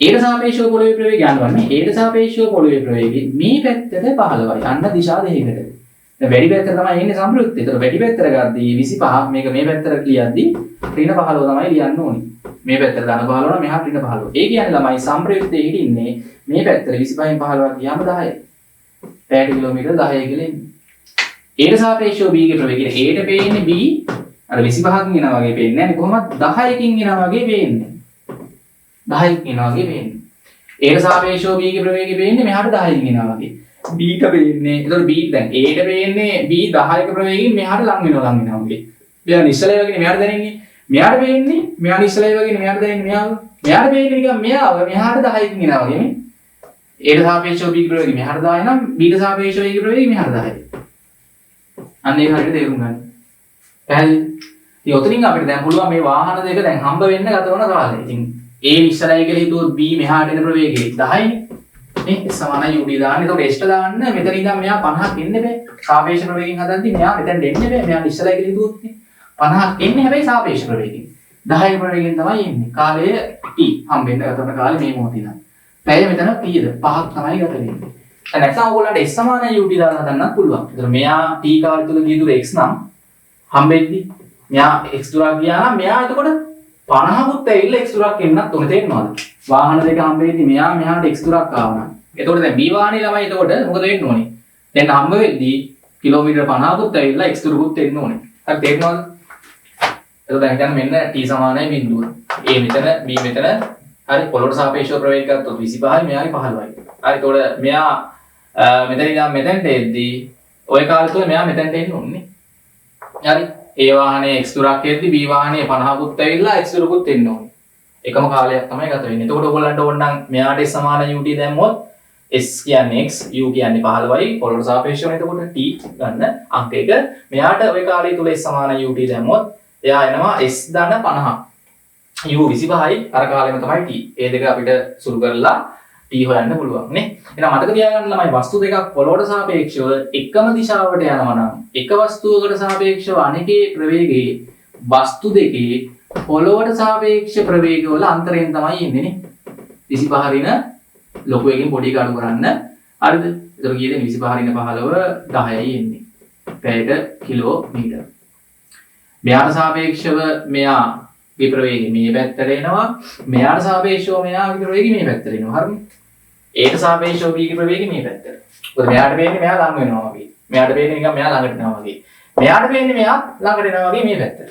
Aට සාපේක්ෂව පොළොවේ ප්‍රවේගය යනවන්නේ Aට සාපේක්ෂව පොළොවේ ප්‍රවේගය මේ පැත්තට 15යි. අන්න දිශා දෙකකට. දැන් වැඩි පැත්තට තමයි එන්නේ සම්ප්‍රයුක්තය. ඒතකොට වැඩි පැත්තට ගද්දී 25 මේක මේ පැත්තට ලියද්දී ඍණ 15 තමයි ලියන්න ඕනේ. මේ පැත්තට ධන 15 නම් මෙහා ඍණ 15. ඒ කියන්නේ ළමයි සම්ප්‍රයුක්තයේ හිටින්නේ මේ පැත්තට 25න් 15ක් ගියාම 10යි. පැයට කිලෝමීටර 10යි කියලා එන්නේ. ඒට සාපේක්ෂව B ගේ ප්‍රවේගය. ඒට පේන්නේ B අර 25කින් එනවා වගේ පේන්නේ නැහැ නේ. කොහොමද 10කින් එනවා වගේ පේන්නේ. 10කින් එනවා වගේ පේන්නේ. ඒට සාපේක්ෂව B ගේ ප්‍රවේගය පේන්නේ මෙහාට 10කින් එනවා වගේ. Bට පේන්නේ. ඒතකොට B දැන් Aට පේන්නේ B 10ක ප්‍රවේගයෙන් මෙහාට ලං වෙනවා වගේ. මෙයා නිශ්චලයි වගේ මෙහාට දැනෙන්නේ. මෙයාට පේන්නේ මෙයා නිශ්චලයි වගේ මෙහාට දැනෙන්නේ මෙයාව. මෙයාට පේන්නේ නිකන් මෙයාව මෙහාට 10කින් එනවා වගේ නේ. Aට සාපේක්ෂව B ගේ ප්‍රවේගය මෙහාට 10 නම් Bට සාපේක්ෂව A ගේ ප්‍රවේගය මෙහාට 10යි. අන්න ඒක හරියට තේරුම් ගන්න. පැහැදිලිද? ඉතින් ඔතනින් අපිට දැන් පුළුවන් මේ වාහන දෙක දැන් හම්බ වෙන්න ගත වන කාලය. ඉතින් A නිශ්චලයි කියලා හිතුවොත් B මෙහාට එන ප්‍රවේගය 10යි. නේ සමානයි UD දාන්න. ඒතකොට S දාන්න මෙතන ඉඳන් මෙයා 50ක් එන්න බෑ. සාපේක්ෂ ප්‍රවේගයෙන් හදද්දී මෙයා මෙතෙන්ට එන්න බෑ. මෙයා නිශ්චලයි කියලා හිතුවොත් නේ 50ක් එන්නේ හැබැයි සාපේක්ෂ ප්‍රවේගයෙන්. 10 ප්‍රවේගයෙන් තමයි එන්නේ. කාලය T හම්බෙන්න ගත වන කාලේ මේ මොහොතේ ඉඳන්. පැය මෙතන Pද 5ක් තමයි ගත වෙන්නේ. දැන් නැත්නම් ඕගොල්ලන්ට S සමානයි UD දාලා හදන්නත් පුළුවන්. ඒතර මෙයා T කාලය තුල ගිය දුර X නම් හම්බෙද්දී මෙයා X දුරක් ගියා නම් මෙයා එතකොට 50කුත් ඇවිල්ලා X දුරක් එන්නත් උනේ තේරෙනවද? වාහන දෙක හම්බෙද්දී මෙයා මෙහාට X දුරක් ආවනම්. එතකොට දැන් B වාහනේ ළමයි එතකොට මොකද වෙන්න ඕනේ? දැන් හම්බ වෙද්දී කිලෝමීටර 50කුත් ඇවිල්ලා X දුරකුත් එන්න ඕනේ. හරි තේරෙනවද? එතකොට දැන් හිතන්න මෙන්න T සමානයි බිඳුව. A මෙතන B මෙතන හරි පොළොවට සාපේක්ෂව ප්‍රවේග ගත්තොත් 25යි මෙයාගේ 15යි. හරි එතකොට මෙයා මෙතන ඉඳන් මෙතෙන්ට එද්දී ওই කාලය තුල මෙයා මෙතෙන්ට එන්න ඕනේ. හරි A වාහනේ X දුරක් එද්දී B වාහනේ 50කුත් ඇවිල්ලා X දුරකුත් එන්න ඕනේ. එකම කාලයක් තමයි ගත වෙන්නේ. එතකොට ඔයගොල්ලන්ට ඕන නම් මෙයාට S සමාන UT දැම්මොත් S කියන්නේ X, U කියන්නේ 15යි, පොළොවට සාපේක්ෂව එතකොට T ගන්න අංක 1. මෙයාට ওই කාලය තුල S සමාන UT දැම්මොත් එයා එනවා S ධන 50ක්. U 25යි අර කාලෙම තමයි T. ඒ දෙක අපිට සුළු කරලා T හොයන්න පුළුවන් නේ. එහෙනම් මතක තියාගන්න ළමයි වස්තු දෙකක් පොළොවට සාපේක්ෂව එකම දිශාවට යනවා නම් එක වස්තුවකට සාපේක්ෂව අනෙකේ ප්‍රවේගයේ වස්තු දෙකේ පොළොවට සාපේක්ෂ ප්‍රවේග වල අන්තරයෙන් තමයි එන්නේ නේ. 25 රින ලොකු එකකින් පොඩි එක අඩු කරන්න. හරිද? ඒතර කීයද 25 රින 15 10යි එන්නේ. පැයට කිලෝමීටර. මෙයාට සාපේක්ෂව මෙයා විප්‍රවේගය මේ පැත්තට එනවා. මෙයාට සාපේක්ෂව මෙයා විප්‍රවේගය මේ පැත්තට එනවා. හරිද? ඒට සාපේක්ෂව B ගේ ප්‍රවේගය මේ පැත්තට. මොකද මෙයාට පේන්නේ මෙයා ළඟ වෙනවා වගේ. මෙයාට පේන්නේ නිකන් මෙයා ළඟට එනවා වගේ. මෙයාට පේන්නේ මෙයා ළඟට එනවා වගේ මේ පැත්තට.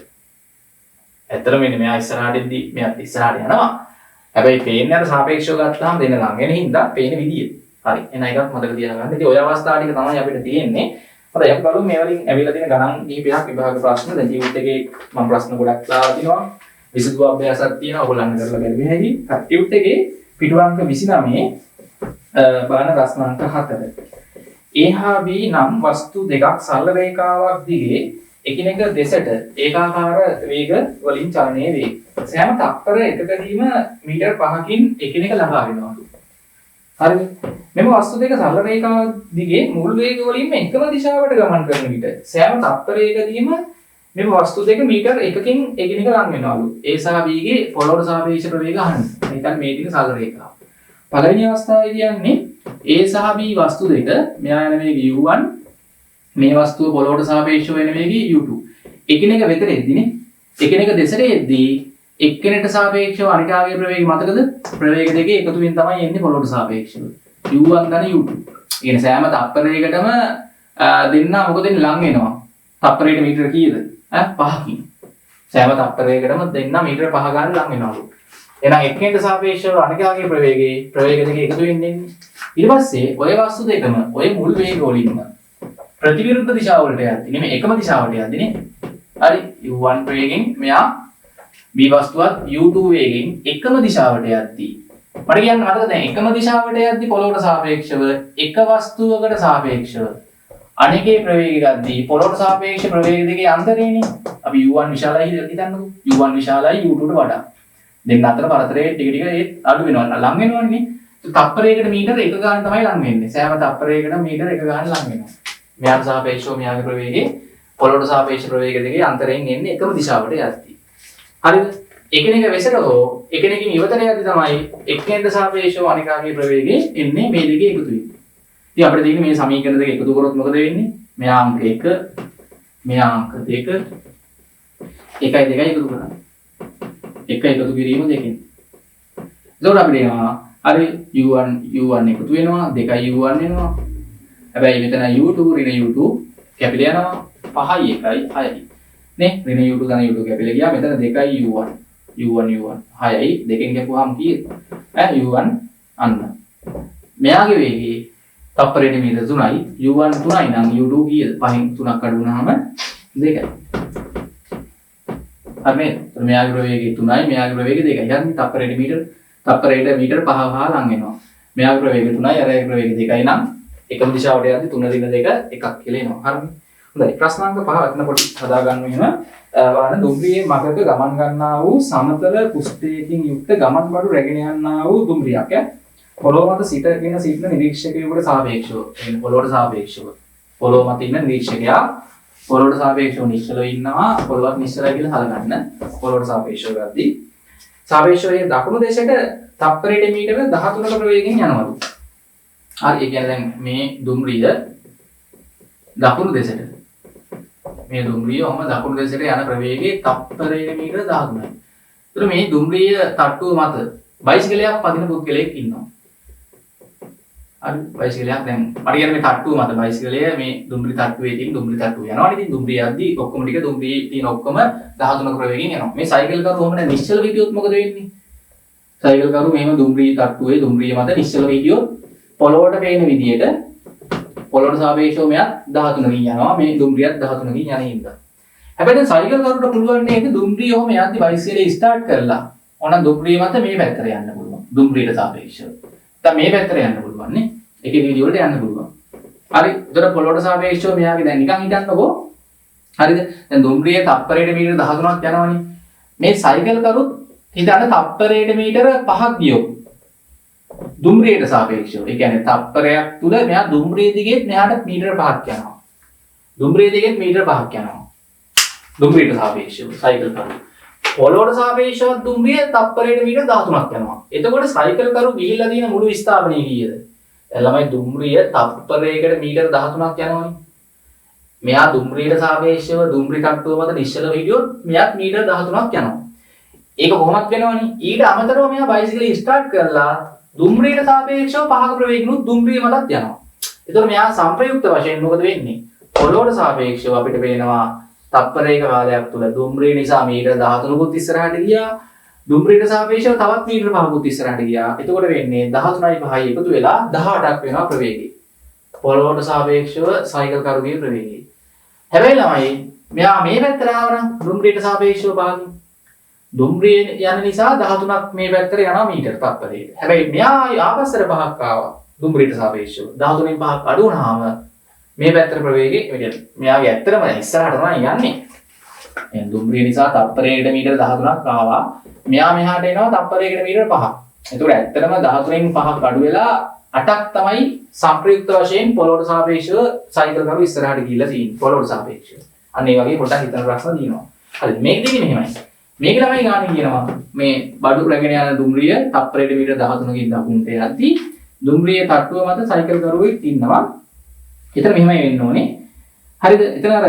ඇත්තටම මෙන්න මෙයා ඉස්සරහට එද්දි මෙයාත් ඉස්සරහට යනවා. හැබැයි පේන්නේ අර සාපේක්ෂව ගත්තාම දෙන්න ළඟ වෙන හින්දා පේන විදිය. හරි. එහෙනම් ඒකත් මතක තියාගන්න. ඉතින් ඔය අවස්ථා ටික තමයි අපිට තියෙන්නේ. හරි අපි බලමු මේ වලින් ඇවිල්ලා තියෙන ගණන් කිහිපයක් විභාග ප්‍රශ්න. දැන් ජීවිත එකේ මම ප්‍රශ්න ගොඩක් දාලා තිනවා. විසුද්ධි අභ්‍යාසයක් තියෙනවා. ඔයගොල්ලන් කරලා බැලුවේ හැකි. ජීවිත එකේ පිටු අංක 29 බලන ප්‍රශ්න අංක 4. A හා B නම් වස්තු දෙකක් සරල රේඛාවක් දිගේ එකිනෙක දෙසට ඒකාකාර වේග වලින් චලනය වේ. සෑම තත්පර එකකදීම මීටර් 5කින් එකිනෙක ළඟා වෙනවලු. හරිද? මෙම වස්තු දෙක සරල රේඛාව දිගේ මුල් වේග වලින්ම එකම දිශාවට ගමන් කරන විට සෑම තත්පරයකදීම මෙම වස්තු දෙක මීටර් 1කින් එකිනෙක ලං වෙනවලු. A සහ B ගේ පොළොවට සාපේක්ෂ ප්‍රවේග අහන්න. නැත්නම් මේ දින සරල රේඛාව. පළවෙනි අවස්ථාවේ කියන්නේ A සහ B වස්තු දෙක මෙයා යන වේගය u1 මේ වස්තුව පොළොවට සාපේක්ෂව වෙන වේගය u2. එකිනෙක වෙතට එද්දීනේ. එකිනෙක දෙසට එද්දී එක්කෙනෙක්ට සාපේක්ෂව අනිකාගේ ප්‍රවේගය මතකද? ප්‍රවේග දෙකේ එකතුවෙන් තමයි එන්නේ පොළොවට සාපේක්ෂව. u1 ධන u2. ඒ කියන්නේ සෑම තප්පරයකටම දෙන්න මොකද වෙන්නේ ලං වෙනවා. තප්පරයට මීටර කීයද? 5කින්. සෑම තප්පරයකටම දෙන්න මීටර 5 ගන්න ලං වෙනවලු. එහෙනම් එක්කෙනෙක්ට සාපේක්ෂව අනිකාගේ ප්‍රවේග දෙකේ එකතු වෙන්නේ. ඊට පස්සේ ඔය වස්තු දෙකම ඔය මුල් වේග වලින්ම ප්‍රතිවිරුද්ධ දිශාවලට යද්දී නෙමෙයි එකම දිශාවට යද්දීනේ. හරි u1 ප්‍රවේගයෙන් මෙයා b වස්තුවත් u2 වේගයෙන් එකම දිශාවට යද්දී මට කියන්න මතක දැන් එකම දිශාවට යද්දී පොළොවට සාපේක්ෂව එක වස්තුවකට සාපේක්ෂව අනෙකේ ප්‍රවේගය ගද්දී පොළොවට සාපේක්ෂ ප්‍රවේග දෙකේ අන්තරයනේ. අපි u1 විශාලයි හිතන්නකෝ. u1 විශාලයි u2ට වඩා. දෙන්න අතර පරතරයේ ටික ටික ඒ අඩු වෙනවා. ලං වෙනවනේ. තප්පරයකට මීටර එක ගාන තමයි ලං වෙන්නේ. සෑම තප්පරයකට මීටර එක ගාන ලං වෙනවා. මෙයාට සාපේක්ෂව මෙයාගේ ප්‍රවේගය පොළොවට සාපේක්ෂ ප්‍රවේග දෙකේ අන්තරයෙන් එන්නේ එකම දිශාවට යද්දී. හරිද? එකිනෙක වෙසට හෝ එකිනෙකින් ඉවතට යද්දී තමයි එක්කෙනෙක්ට සාපේක්ෂව අනිකාගේ ප්‍රවේගය එන්නේ මේ දෙකේ එකතු වෙන්නේ. ඉතින් අපිට තියෙන්නේ මේ සමීකරණ දෙක එකතු කරොත් මොකද වෙන්නේ? මෙයා අංක 1 මෙයා අංක 2 1යි 2යි එකතු කරනවා. 1 එකතු කිරීම දෙකෙන්. එතකොට අපිට එනවා හරි u1 එකතු වෙනවා 2යි u1 එනවා. හැබැයි මෙතන u2 ඍණ u2 කැපිලා යනවා 5යි 1යි 6යි. නේ ඍණ u2 ධන u2 කැපිලා ගියා මෙතන 2යි u1 6යි දෙකෙන් කැපුවාම කීයද? u1 අන්න. මෙයාගේ වේගය තප්පරයට මීටර 3යි u1 3යි නම් u2 කීයද? 5න් 3ක් අඩු වුණාම 2යි. හරි නේද? මෙයාගේ ප්‍රවේගය 3යි මෙයාගේ ප්‍රවේගය 2යි. හරිනේ තප්පරයට මීටර 5 5 ලං වෙනවා. මෙයාගේ ප්‍රවේගය 3යි අරයාගේ ප්‍රවේගය 2යි නම් එකම දිශාවට යද්දි 3 දින 2 එකක් කියලා එනවා. හරිනේ. හොඳයි ප්‍රශ්නාංක 5 වත්න පොඩි හදා ගන්න වෙනවා. බලන්න දුම්රියේ මගක ගමන් ගන්නා වූ සමතල කුස්තයකින් යුක්ත ගමන් බඩු රැගෙන යන්නා වූ දුම්රියක් පොළොව මත සිටින නිරීක්ෂකයෙකුට සාපේක්ෂව එන්නේ පොළොවට සාපේක්ෂව පොළොව මත ඉන්න නිරීක්ෂකයා පොළොවට සාපේක්ෂව නිශ්චලව ඉන්නවා පොළොවක් නිශ්චලයි කියලා හලගන්න පොළොවට සාපේක්ෂව ගද්දී සාපේක්ෂව දකුණු දෙසට තප්පරයට මීටර 13ක ප්‍රවේගයෙන් යනවලු. හරි ඒ කියන්නේ දැන් මේ දුම්රිය දකුණු දෙසට මේ දුම්රිය ඔහම දකුණු දෙසට යන ප්‍රවේගයේ තප්පරයට මීටර 13යි. ඒතර මේ දුම්රිය තට්ටුව මත බයිසිකලයක් පදින පුද්ගලයෙක් ඉන්නවා. හරි බයිසිකලයක් දැන් මට කියන්නේ මේ තට්ටුව මත බයිසිකලය මේ දුම්රිය තට්ටුවේ තියෙන දුම්රිය තට්ටුව යනවානේ. ඉතින් දුම්රිය යද්දී ඔක්කොම ටික දුම්රියේ තියෙන ඔක්කොම 13ක ප්‍රවේගයෙන් යනවා. මේ සයිකල් කරු ඔහම දැන් නිශ්චල හිටියොත් මොකද වෙන්නේ? සයිකල් කරු මෙහෙම දුම්රිය තට්ටුවේ දුම්රිය මත නිශ්චල හිටියොත් පොළොවට පේන විදියට පොළොවට සාපේක්ෂව මෙයා 13කින් යනවා මේ දුම්රියත් 13කින් යන හින්දා. හැබැයි දැන් සයිකල් කරුට පුළුවන් නේද දුම්රිය ඔහම යද්දි බයිසිකලේ ස්ටාර්ට් කරලා ඕන දුම්රිය මත මේ පැත්තට යන්න පුළුවන්. දුම්රියට සාපේක්ෂව. දැන් මේ පැත්තට යන්න පුළුවන් නේ. ඒකේ වීඩියෝ වලට යන්න පුළුවන්. හරි. ඒතර පොළොවට සාපේක්ෂව මෙයාගේ දැන් නිකන් හිතන්නකෝ. හරිද? දැන් දුම්රියේ තප්පරයට මීටර 13ක් යනවනේ. මේ සයිකල් කරුත් හිතන්න තප්පරයට මීටර 5ක් ගියොත් දුම්රියට සාපේක්ෂව. ඒ කියන්නේ තප්පරයක් තුල මෙයා දුම්රිය දිගේ මෙහාට මීටර 5ක් යනවා. දුම්රිය දිගේ මීටර 5ක් යනවා. දුම්රියට සාපේක්ෂව සයිකල් කරු. පොළොවට සාපේක්ෂව දුම්රිය තප්පරයට මීටර 13ක් යනවා. එතකොට සයිකල් කරු ගිහිල්ලා තියෙන මුළු ස්ථාපනය කීයද? දැන් ළමයි දුම්රිය තප්පරයකට මීටර 13ක් යනවනේ. මෙයා දුම්රියට සාපේක්ෂව දුම්රිය තට්ටුව මත නිශ්චලව හිටියොත් මෙයාත් මීටර 13ක් යනවා. ඒක කොහොමද වෙනවනේ? ඊට අමතරව මෙයා බයිසිකල් ස්ටාර්ට් කරලා දුම්රියට සාපේක්ෂව පහක ප්‍රවේගිනුත් දුම්රිය මතත් යනවා. ඒතකොට මෙයා සංප්‍රයුක්ත වශයෙන් මොකද වෙන්නේ? පොළොවට සාපේක්ෂව අපිට පේනවා තප්පරයක කාලයක් තුල දුම්රිය නිසා මීටර 13කුත් ඉස්සරහට ගියා. දුම්රියට සාපේක්ෂව තවත් මීටර 5කුත් ඉස්සරහට ගියා. එතකොට වෙන්නේ 13යි 5යි එකතු වෙලා 18ක් වෙනවා ප්‍රවේගය. පොළොවට සාපේක්ෂව සයිකල් කරුගේ ප්‍රවේගය. හැබැයි ළමයි මෙයා මේ පැත්තට ආවනම් දුම්රියට සාපේක්ෂව භාගින් දුම්රිය යන නිසා 13ක් මේ පැත්තට යනවා මීටර තප්පරයකට. හැබැයි මෙයා ආපස්සට 5ක් ආවා දුම්රියට සාපේක්ෂව. 13න් 5ක් අඩු වුණාම මේ පැත්තට ප්‍රවේගය මෙයාගේ ඇත්තටම ඉස්සරහට තමයි යන්නේ. එහෙනම් දුම්රිය නිසා තප්පරයකට මීටර 13ක් ආවා. මෙයා මෙහාට එනවා තප්පරයකට මීටර 5ක්. ඒතකොට ඇත්තටම 13න් 5ක් අඩු වෙලා 8ක් තමයි සංප්‍රයුක්ත වශයෙන් පොළොවට සාපේක්ෂව සයිකල් කරු ඉස්සරහට ගිහිල්ලා තියෙන්නේ පොළොවට සාපේක්ෂව. අන්න ඒ වගේ පොඩ්ඩක් හිතන ප්‍රශ්න තියෙනවා. හරි මේක දෙන්නේ මෙහෙමයි. මේක ළමයි ගානේ කියනවා මේ බඩු රැගෙන යන දුම්රිය තප්පරයට මීටර 13කින් දකුණට යද්දී දුම්රිය තට්ටුව මත සයිකල් කරුවෙක් ඉන්නවා. එතන මෙහෙමයි වෙන්න ඕනේ. හරිද? එතන අර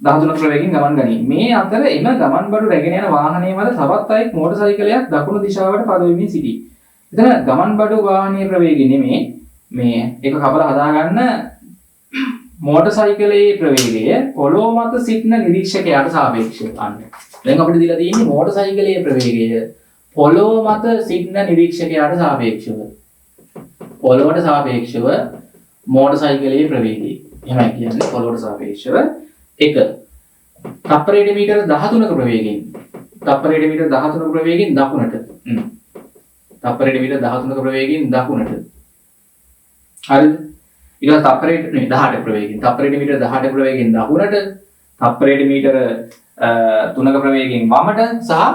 13ක ප්‍රවේගයෙන් ගමන් ගනී. මේ අතර එම ගමන් බඩු රැගෙන යන වාහනයේ මත තවත් අයෙක් මෝටර් සයිකලයක් දකුණු දිශාවට පද වෙමින් සිටී. එතන ගමන් බඩු වාහනයේ ප්‍රවේගය නෙමේ මේ එක කපලා හදාගන්න මෝටර් සයිකලයේ ප්‍රවේගය පොළොව මත සිටින නිරීක්ෂකයාට සාපේක්ෂව අන්න. දැන් අපිට දීලා තියෙන්නේ මෝටර් සයිකලයේ ප්‍රවේගය පොළොව මත සිටින නිරීක්ෂකයාට සාපේක්ෂව. පොළොවට සාපේක්ෂව මෝටර් සයිකලයේ ප්‍රවේගය. එහෙමයි කියන්නේ පොළොවට සාපේක්ෂව 1 තප්පරයට මීටර 13ක ප්‍රවේගයෙන් තප්පරයට මීටර 13ක ප්‍රවේගයෙන් දකුණට තප්පරයට මීටර 13ක ප්‍රවේගයෙන් දකුණට හරිද ඊට පස්සේ තප්පරයට නෙවෙයි 18ක ප්‍රවේගයෙන් තප්පරයට මීටර 18ක ප්‍රවේගයෙන් දකුණට තප්පරයට මීටර 3ක ප්‍රවේගයෙන් වමට සහ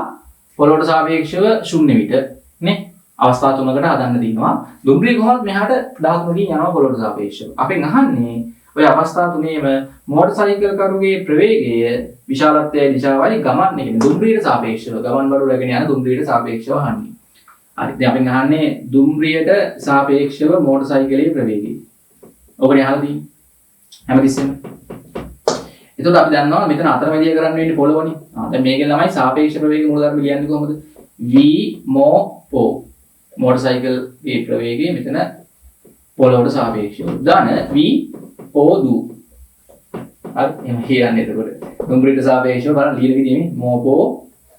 පොළොවට සාපේක්ෂව ශුන්‍ය විට නේ අවස්ථා තුනකට හදන්න තියෙනවා දුම්රිය කොහොමද මෙහාට 13කින් යනවා පොළොවට සාපේක්ෂව අපෙන් අහන්නේ ඔය අවස්ථා තුනේම මෝටර් සයිකල් කරුගේ ප්‍රවේගය විශාලත්වයේ දිශාවයි ගමන් එක දුම්රියට සාපේක්ෂව ගමන් බඩු රැගෙන යන දුම්රියට සාපේක්ෂව අහන්නේ. හරි. දැන් අපෙන් අහන්නේ දුම්රියට සාපේක්ෂව මෝටර් සයිකලයේ ප්‍රවේගය. ඔබනේ අහලා තියෙන්නේ. හැමතිස්සෙම. එතකොට අපි දන්නවා මෙතන අතරමැදිය කරන්න වෙන්නේ පොළොවනේ. දැන් මේකෙන් ළමයි සාපේක්ෂ ප්‍රවේග මූලධර්ම ලියන්නේ කොහොමද? v mo po මෝටර් සයිකල්ගේ ප්‍රවේගය මෙතන පොළොවට සාපේක්ෂව. දාන v පොදු හරි එහෙම කියන්නේ එතකොට දුම්රියට සාපේක්ෂව බලන්න ලියන විදිහේ මොපෝ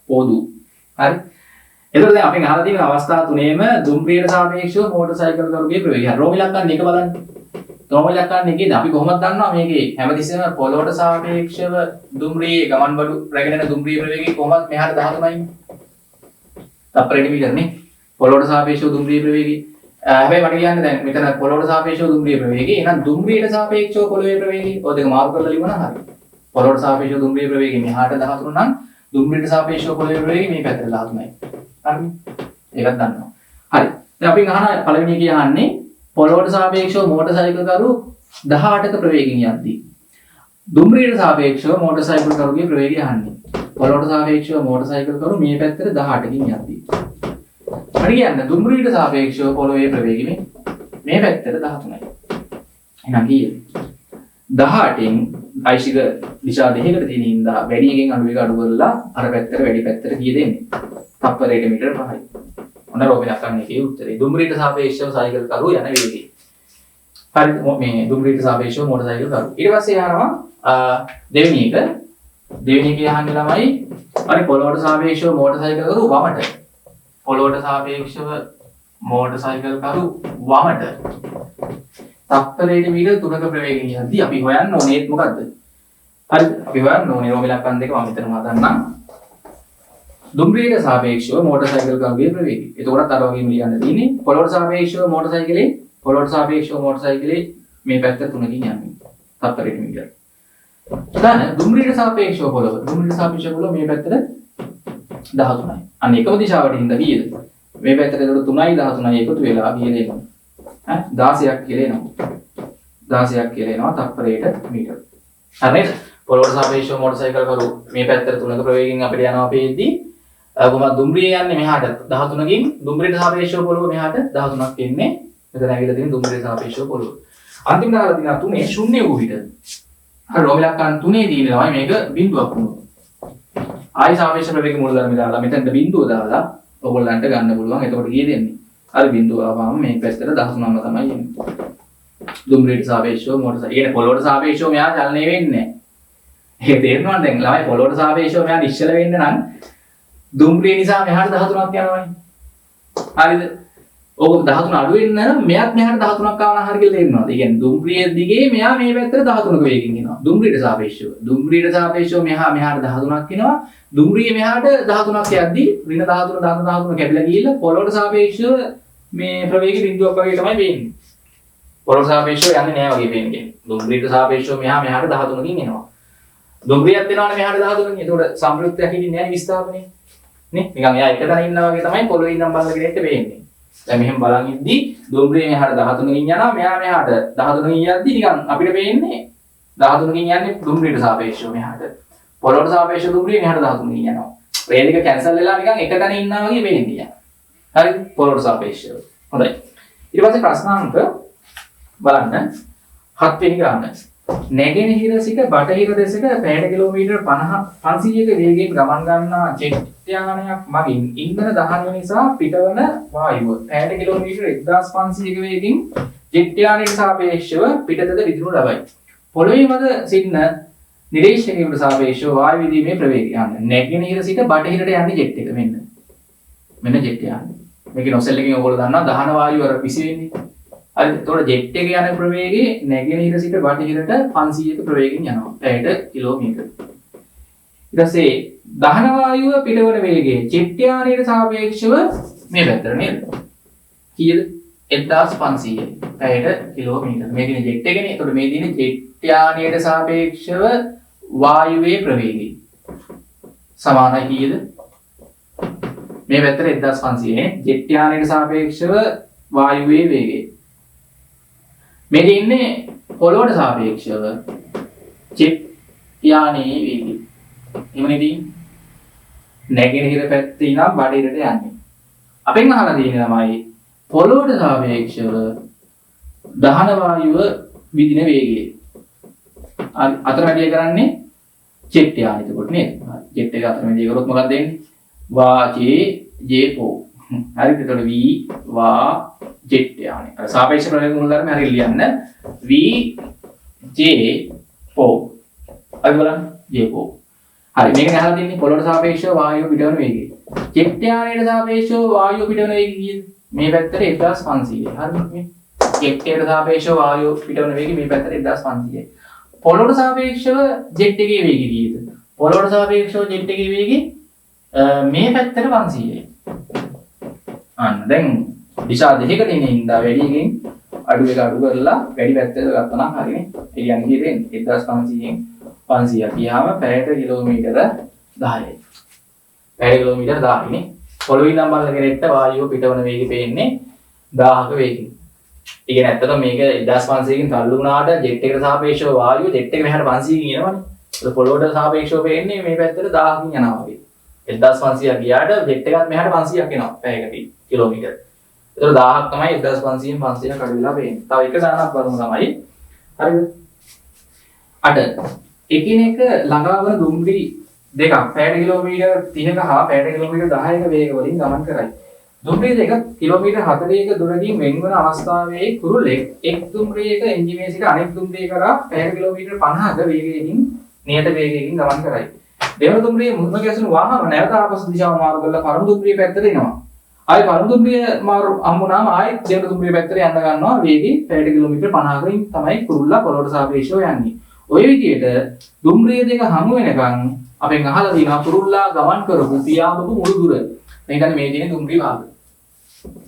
පොදු හරි එතකොට දැන් අපෙන් අහලා තියෙන අවස්ථා තුනේම දුම්රියට සාපේක්ෂව මෝටර් සයිකල් කරුගේ ප්‍රවේගය හරි රෝම ඉලක්කම් එක බලන්න රෝම ඉලක්කම් එකේදී අපි කොහොමද දන්නවා මේකේ හැමතිස්සෙම පොළොවට සාපේක්ෂව දුම්රියේ ගමන් බඩු රැගෙන යන දුම්රියේ ප්‍රවේගය කොහොමද මෙහාට 13යි තප්පරයට මීටරනේ පොළොවට සාපේක්ෂව දුම්රියේ ප්‍රවේගය හැබැයි මට කියන්න දැන් මෙතන පොළොවට සාපේක්ෂව දුම්රියේ ප්‍රවේගය එහෙනම් දුම්රියට සාපේක්ෂව පොළොවේ ප්‍රවේගය ඔය දෙක මාරු කරලා ලියවනම් හරි පොළොවට සාපේක්ෂව දුම්රියේ ප්‍රවේගය මෙහාට 13 නම් දුම්රියට සාපේක්ෂව පොළොවේ ප්‍රවේගය මේ පැත්තට 13යි හරිද ඒකත් දන්නවා හරි දැන් අපි අහන පළවෙනි එක යන්නේ පොළොවට සාපේක්ෂව මෝටර් සයිකල් කරු 18ක ප්‍රවේගයෙන් යද්දී දුම්රියට සාපේක්ෂව මෝටර් සයිකල් කරුගේ ප්‍රවේගය අහන්නේ පොළොවට සාපේක්ෂව මෝටර් සයිකල් කරු මේ පැත්තට 18කින් යද්දී හරි යන්න දුම්රියට සාපේක්ෂව පොළොවේ ප්‍රවේගය මේ පැත්තට 13යි. එහෙනම් කීයද? 18න් අයිසික දිශා දෙකකට තියෙන ඉඳා වැඩි එකෙන් අඩු එක අඩු කරලා අර පැත්තට වැඩි පැත්තට කීය දෙන්නේ? තප්පරයට මීටර 5යි. ඔන්න රෝපණ අකරණ එකේ උත්තරේ. දුම්රියට සාපේක්ෂව සයිකල් කරුව යන වේගය. හරි මේ දුම්රියට සාපේක්ෂව මෝටර් සයිකල් කරුව. ඊට පස්සේ යනවා දෙවෙනි එක. දෙවෙනි එකේ අහන්නේ ළමයි අර පොළොවට සාපේක්ෂව මෝටර් සයිකල් කරුව වමට පොළොවට සාපේක්ෂව මෝටර් සයිකල් කරු වමට තප්පරයට මීටර 3ක ප්‍රවේගයෙන් යද්දී අපි හොයන්න ඕනේ මොකද්ද? හරිද? අපි හොයන්න ඕනේ රෝම ඉලක්කම් දෙක මම මෙතනම හදන්නම්. දුම්රියට සාපේක්ෂව මෝටර් සයිකල් කරුගේ ප්‍රවේගය. එතකොටත් අර වගේම ලියන්න තියෙන්නේ පොළොවට සාපේක්ෂව මෝටර් සයිකලේ මේ පැත්ත 3කින් යන්නේ. තප්පරයට මීටර. ඊළඟ දුම්රියට සාපේක්ෂව දුම්රියට සාපේක්ෂව මේ පැත්තට 13යි. අන්න එකම දිශාවට හින්දා කීයද? මේ පැත්තට ඒකට 3යි 13යි එකතු වෙලා කීයද එනවා? 16ක් කියලා එනවා. 16ක් කියලා එනවා තප්පරයට මීටර. හරිද? පොළොවට සාපේක්ෂව මෝටර් සයිකල් කරු මේ පැත්තට 3ක ප්‍රවේගයෙන් අපිට යනවා පෙද්දී කොහොමද දුම්රිය යන්නේ මෙහාට 13කින් දුම්රියට සාපේක්ෂව පොළොව මෙහාට 13ක් එන්නේ. මෙතන ඇවිල්ලා තියෙන දුම්රියට සාපේක්ෂව පොළොව. අන්තිමට අහලා තියෙනවා 3 ශුන්‍ය වූ විට. හරි රෝම ඉලක්කම් 3 තියෙනවා මේක බිඳුවක් වුණොත්. ආයි සාපේක්ෂ ප්‍රවේග මූලධර්ම දාලා මෙතනට බිඳුව දාලා ඔයගොල්ලන්ට ගන්න පුළුවන්. එතකොට කීයද එන්නේ? හරි බිඳුව ආවම මේ පැත්තට 13ම තමයි එන්නේ. දුම්රියට සාපේක්ෂව මෝටර් සයිකල්. ඒ පොළොවට සාපේක්ෂව මෙයා චලනය වෙන්නේ නැහැ. ඒක තේරෙනවද දැන්? ළමයි පොළොවට සාපේක්ෂව මෙයා නිශ්චල වෙන්න නම් දුම්රිය නිසා මෙහාට 13ක් යනවානේ. හරිද? ඕක 13 අඩු වෙන්න නම් මෙයාත් මෙහාට 13ක් ආවනම් හරිය කියලා තේරෙනවද? ඒ කියන්නේ දුම්රිය දිගේ මෙයා මේ පැත්තට 13ක වේගකින් එනවා. දුම්රියට සාපේක්ෂව. දුම්රියට සාපේක්ෂව මෙහාට 13ක් එනවා. දුම්රිය මෙහාට 13ක් යද්දී ඍණ 13 කැපිලා ගිහිල්ලා පොළොවට සාපේක්ෂව මේ ප්‍රවේගය බිඳුවක් වගේ තමයි වෙන්නේ. පොළොවට සාපේක්ෂව යන්නේ නැහැ වගේ වෙන්නේ. දුම්රියට සාපේක්ෂව මෙහාට 13කින් එනවා. දුම්රියත් එනවනේ මෙහාට 13කින්. ඒකට සම්ප්‍රයුක්තයක් හිටින්නේ නැහැ විස්ථාපනේ. නේ? නිකන් එයා එක තැන ඉන්නා වගේ තමයි පොළොවේ ඉඳන් බලන කෙනෙක්ට වෙන්නේ. දැන් මෙහෙම බලන් ඉද්දි දුම්රිය මෙහාට 13කින් යනවා. මෙයා මෙහාට 13කින් යද්දි නිකන් අපිට වෙන්නේ 13කින් යන්නේ දුම්රියට සාපේක්ෂව මෙහාට. පොළොවට සාපේක්ෂව දුම්රිය මෙහාට 13කින් යනවා. ඒ දෙක කැන්සල් වෙලා නිකන් එක තැන ඉන්නා වගේ වෙන්නේ. හරිද? පොළොවට සාපේක්ෂව. හොඳයි. ඊට පස්සේ ප්‍රශ්නාංක බලන්න 7 වෙනි ගාන. නැගෙනහිර සිට බටහිර දෙසට පැයට කිලෝමීටර් 500ක වේගයෙන් ගමන් ගන්නා ජෙට් යානයක් මගින් ඉන්ධන දහනය නිසා පිටවන වායුව පැයට කිලෝමීටර් 1500ක වේගයෙන් ජෙට් යානයට සාපේක්ෂව පිටතට විදුණු ලබයි. පොළොවේ මත සිටින නිරීක්ෂකයෙකුට සාපේක්ෂව වායු විදීමේ ප්‍රවේගය යන්නේ නැගෙනහිර සිට බටහිරට යන්නේ ජෙට් එක මෙන්න ජෙට් යානය. මේකේ නොසෙල් එකෙන් ඔයගොල්ලෝ දන්නවා දහන වායුව අර පිසි වෙන්නේ. හරි. එතකොට ජෙට් එක යන ප්‍රවේගය නැගෙනහිර සිට බටහිරට 500ක ප්‍රවේගයෙන් යනවා. පැයට කිලෝමීටර. ඊට පස්සේ දහන වායුව පිටවන වේගය ජෙට් යානයට සාපේක්ෂව මේ පැත්තට නේද? කීයද? 1500යි. පැයට කිලෝමීටර. මේ දින ජෙට් එකනේ. එතකොට මේ දින ජෙට් යානයට සාපේක්ෂව වායුවේ ප්‍රවේගය සමානයි කීයද? මේ පැත්තට 1500 නේ. ජෙට් යානයට සාපේක්ෂව වායුවේ වේගය. මේක ඉන්නේ පොළොවට සාපේක්ෂව ජෙට් යානයේ වේගය. එමුනේදී නැගෙනහිර පැත්තේ ඉඳන් බටහිරට යන්නේ. අපෙන් අහලා තියෙන්නේ තමයි පොළොවට සාපේක්ෂව දහන වායුව විදින වේගය. අතර වැඩි කරන්නේ ජෙට් යාන එතකොට නේද? ජෙට් එක අතර වැඩි කරොත් මොකක්ද වෙන්නේ? වා ජේ පෝ. හරිද? එතකොට v වා ජෙට් යානය. අර සාපේක්ෂ ප්‍රවේග මුල් ධර්ම හරියට ලියන්න. v j පෝ. හරි බලන්න. j පෝ. හරි මේක අහලා තින්නේ පොළොවට සාපේක්ෂව වායුව පිටවන වේගය. ජෙට් යානයට සාපේක්ෂව වායුව පිටවන වේගය කීයද? මේ පැත්තට 1500යි. හරිද? මේ ජෙට් එකට සාපේක්ෂව වායුව පිටවන වේගය මේ පැත්තට 1500යි. පොළොවට සාපේක්ෂව ජෙට් එකේ වේගය කීයද? පොළොවට සාපේක්ෂව ජෙට් එකේ වේගය මේ පැත්තට 500යි. අන්න දැන් දිශා දෙකකට ඉන්නේ ඉඳා වැඩි එකෙන් අඩු එක අඩු කරලා වැඩි පැත්තට ගත්තා නම් හරිනේ. ඒ කියන්නේ කීයෙන් 1500න් 500 ගියාම පැයට කිලෝමීටර 10යි. පැයට කිලෝමීටර 10යි නේ. පොළොවේ ඉඳන් බලන කෙනෙක්ට වායුව පිටවන වේගය පේන්නේ 1000ක වේගයෙන්. ඒ කියන්නේ ඇත්තටම මේක 1500කින් තල්ලු වුණාට ජෙට් එකට සාපේක්ෂව වායුව ජෙට් එක මෙහාට 500කින් එනවනේ. ඒක පොළොවට සාපේක්ෂව පේන්නේ මේ පැත්තට 1000කින් යනවා වගේ. 1500 ගියාට ජෙට් එකත් මෙහාට 500ක් එනවා පැයකට කිලෝමීටර. ඒතර 1000ක් තමයි 1500න් 500ක් අඩු වෙලා පේන්නේ. තව එක ගණනක් බලමු තමයි. හරිද? අඩ එකිනෙක ළඟා වන දුම්රිය දෙකක් පැයට කිලෝමීටර 30ක හා පැයට කිලෝමීටර 10ක වේග වලින් ගමන් කරයි. දුම්රිය දෙක කිලෝමීටර 40ක දුරකින් වෙන්වන අවස්ථාවේ කුරුල්ලෙක් එක් දුම්රියක එන්ජිමේ සිට අනෙක් දුම්රිය කරා පැයට කිලෝමීටර 50ක වේගයකින් නියත වේගයකින් ගමන් කරයි. දෙවන දුම්රිය මුහුණ ගැසුණු වාහන නැවත ආපසු දිශාව මාරු කරලා පරම දුම්රිය පැත්තට එනවා. ආයි පරම දුම්රිය මාරු හම්බුනාම ආයි දෙවන දුම්රිය පැත්තට යන්න ගන්නවා වේගය පැයට කිලෝමීටර 50කින් තමයි කුරුල්ලා පොළොවට සාපේක්ෂව යන්නේ. ඔය විදිහට දුම්රිය දෙක හමු වෙනකන් අපෙන් අහලා තියෙනවා කුරුල්ලා ගමන් කරපු පියාඹපු මුළු දුර. මේ කියන්නේ මේ දිනේ දුම්රිය භාග.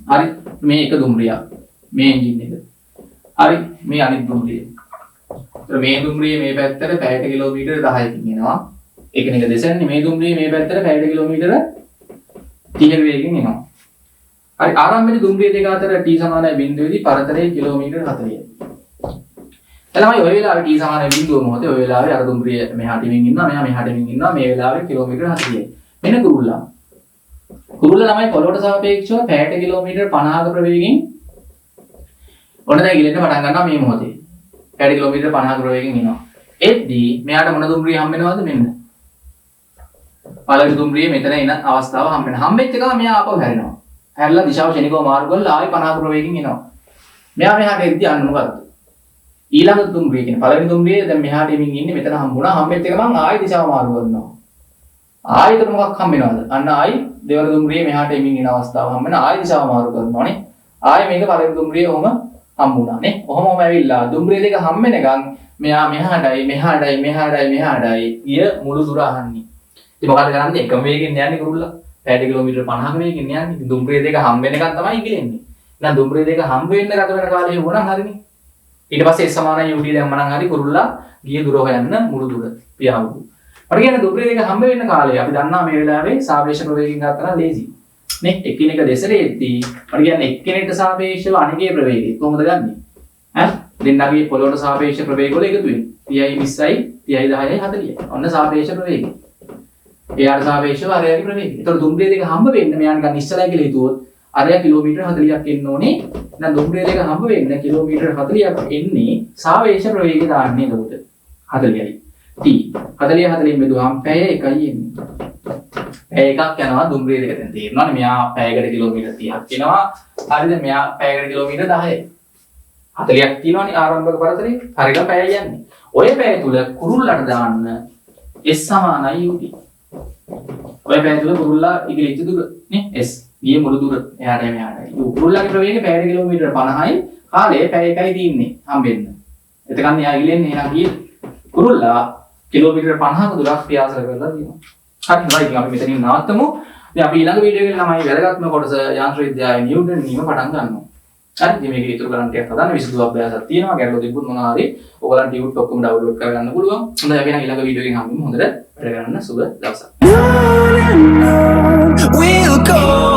හරි මේ එක දුම්රියක්. මේ එන්ජින් එක. හරි මේ අනිත් දුම්රිය. ඒතර මේ දුම්රිය මේ පැත්තට පැයට කිලෝමීටර 10කින් එනවා. එකිනෙක දෙසන්නේ මේ දුම්රිය මේ පැත්තට පැයට කිලෝමීටර 30 වේගකින් එනවා. හරි ආරම්භයේ දුම්රිය දෙක අතර t සමානයි බිඳුවේදී පරතරය කිලෝමීටර 40යි. එළමයි ඔය වෙලාවේ t සමානයි බිඳුව මොහොතේ ඔය වෙලාවේ අර දුම්රිය මෙහාට මින් ඉන්නවා මෙහා මෙහාට මින් ඉන්නවා මේ වෙලාවේ කිලෝමීටර 40යි. මෙන්න කුරුල්ලා. කුරුල්ලා ළමයි පොළොවට සාපේක්ෂව පැයට කිලෝමීටර 50ක ප්‍රවේගයෙන් ඔන්න දැන් ගිලෙන්න පටන් ගන්නවා මේ මොහොතේ. පැයට කිලෝමීටර 50ක ප්‍රවේගයෙන් එනවා. එද්දී මෙයාට මොන දුම්රිය හම්බ වෙනවද මෙන්න. පළවෙනි දුම්රිය මෙතන එන අවස්ථාව හම්බ වෙනවා. හම්බෙච්ච ගමන් මෙයා ආපහු හැරෙනවා. හැරලා දිශාව ශනිකව මාරු කරලා ආයෙ 50ක ප්‍රවේගයෙන් එනවා. මෙයා මෙහාට එද්දී අන්න මොකද්ද? ඊළඟ දුම්රිය කියන්නේ පළවෙනි දුම්රිය දැන් මෙහාට එමින් ඉන්නේ මෙතන හම්බුණා. හම්බෙච්ච ගමන් ආයෙ දිශාව මාරු කරනවා. ආයෙත් මොකක් හම්බ වෙනවද? අන්න ආයෙ දෙවන දුම්රිය මෙහාට එමින් එන අවස්ථාව හම්බ වෙනවා. ආයෙ දිශාව මාරු කරනවානේ. ආයෙ මේක පළවෙනි දුම්රිය ඔහම හම්බුණා නේ. ඔහොමම ඇවිල්ලා දුම්රිය දෙක හම්බ වෙනකන් මෙයා මෙහාටයි ගිය මුළු දුර අහන්නේ. ඉතින් මොකද කරන්නේ? එකම වේගෙන් යන්නේ කුරුල්ලා. පැයට කිලෝමීටර 50ක වේගෙන් යන්නේ. ඉතින් දුම්රිය දෙක හම්බ වෙනකන් තමයි ගිලෙන්නේ. එහෙනම් දුම්රිය දෙක හම්බ වෙන්න ගත වෙන කාලය වුණා හරිනේ. ඊට පස්සේ S සමානයි UT දැම්මනම් හරි කුරුල්ලා ගිය දුර හොයන්න මුළු දුර පියාඹු. මට කියන්නේ දුම්රිය දෙක හම්බ වෙන්න කාලය අපි දන්නා මේ වෙලාවේ සාපේක්ෂ ප්‍රවේගයෙන් ගත්තා නම් ලේසි. නේ එකිනෙක දෙසට එද්දී මට කියන්නේ එක්කෙනෙක්ට සාපේක්ෂව අනෙකේ ප්‍රවේගය කොහොමද ගන්නෙ? ඈ දෙන්නගේ පොළොවට සාපේක්ෂ ප්‍රවේග වල එකතු වෙන්නේ. 30යි 20යි 30යි 10යි 40යි. ඔන්න සාපේක්ෂ ප්‍රවේගය. එයාට සාපේක්ෂව අරයාගේ ප්‍රවේගය. ඒතකොට දුම්රිය දෙක හම්බ වෙන්න මෙයා නිකන් ඉස්සරහා කියලා හිතුවොත් අරයා කිලෝමීටර් 40ක් එන්න ඕනේ. දැන් දුම්රිය දෙක හම්බ වෙන්න කිලෝමීටර් 40ක් එන්නේ සාවේශ ප්‍රවේගය දාන්නේ එතකොට 40යි. t 40 බෙදුවාම පැය එකයි එන්නේ. පැය එකක් යනවා දුම්රිය දෙක. දැන් තේරෙනවනේ මෙයා පැයකට කිලෝමීටර් 30ක් එනවා. හරිද? මෙයා පැයකට කිලෝමීටර් 10යි. 40ක් තියෙනවනේ ආරම්භක පරතරේ. හරියට පැය යන්නේ. ඔය පැය තුල කුරුල්ලට දාන්න s සමානයි ut. ඔය පැය තුල කුරුල්ලා ඉගිලිච්ච දුර නේ s. ගියේ මුළු දුර එහාට මෙහාට. කුරුල්ලාගේ ප්‍රවේගය පැයට කිලෝමීටර් 50යි. කාලය පැය එකයි තියෙන්නේ හම්බෙන්න. එතකන් එයා ඉගිලෙන්නේ එහෙනම් ගියේ කුරුල්ලා කිලෝමීටර් 50ක දුරක් ප්‍රයාස කරලා තියෙනවා. හරි නේද? ඉතින් අපි මෙතනින් නවත්තමු. දැන් අපි ඊළඟ වීඩියෝ එකේ ළමයි වැදගත්ම කොටස යාන්ත්‍ර විද්‍යාවේ නිව්ටන් නියම පටන් ගන්නවා. හරි ඉතින් මේකේ ඊටු ගණන් ටිකක් හදන්න විසුදු අභ්‍යාසයක් තියෙනවා. ගැටලු තිබුත් මොනවා හරි ඔයගලන්ට ටියුට් ඔක්කොම ඩවුන්ලෝඩ් කරගන්න පුළුවන්. හොඳයි අපි නම් ඊළඟ වීඩියෝ එකෙන් හම්බෙමු. හොඳට වැඩ කරන්න සුබ දවසක්. We'll go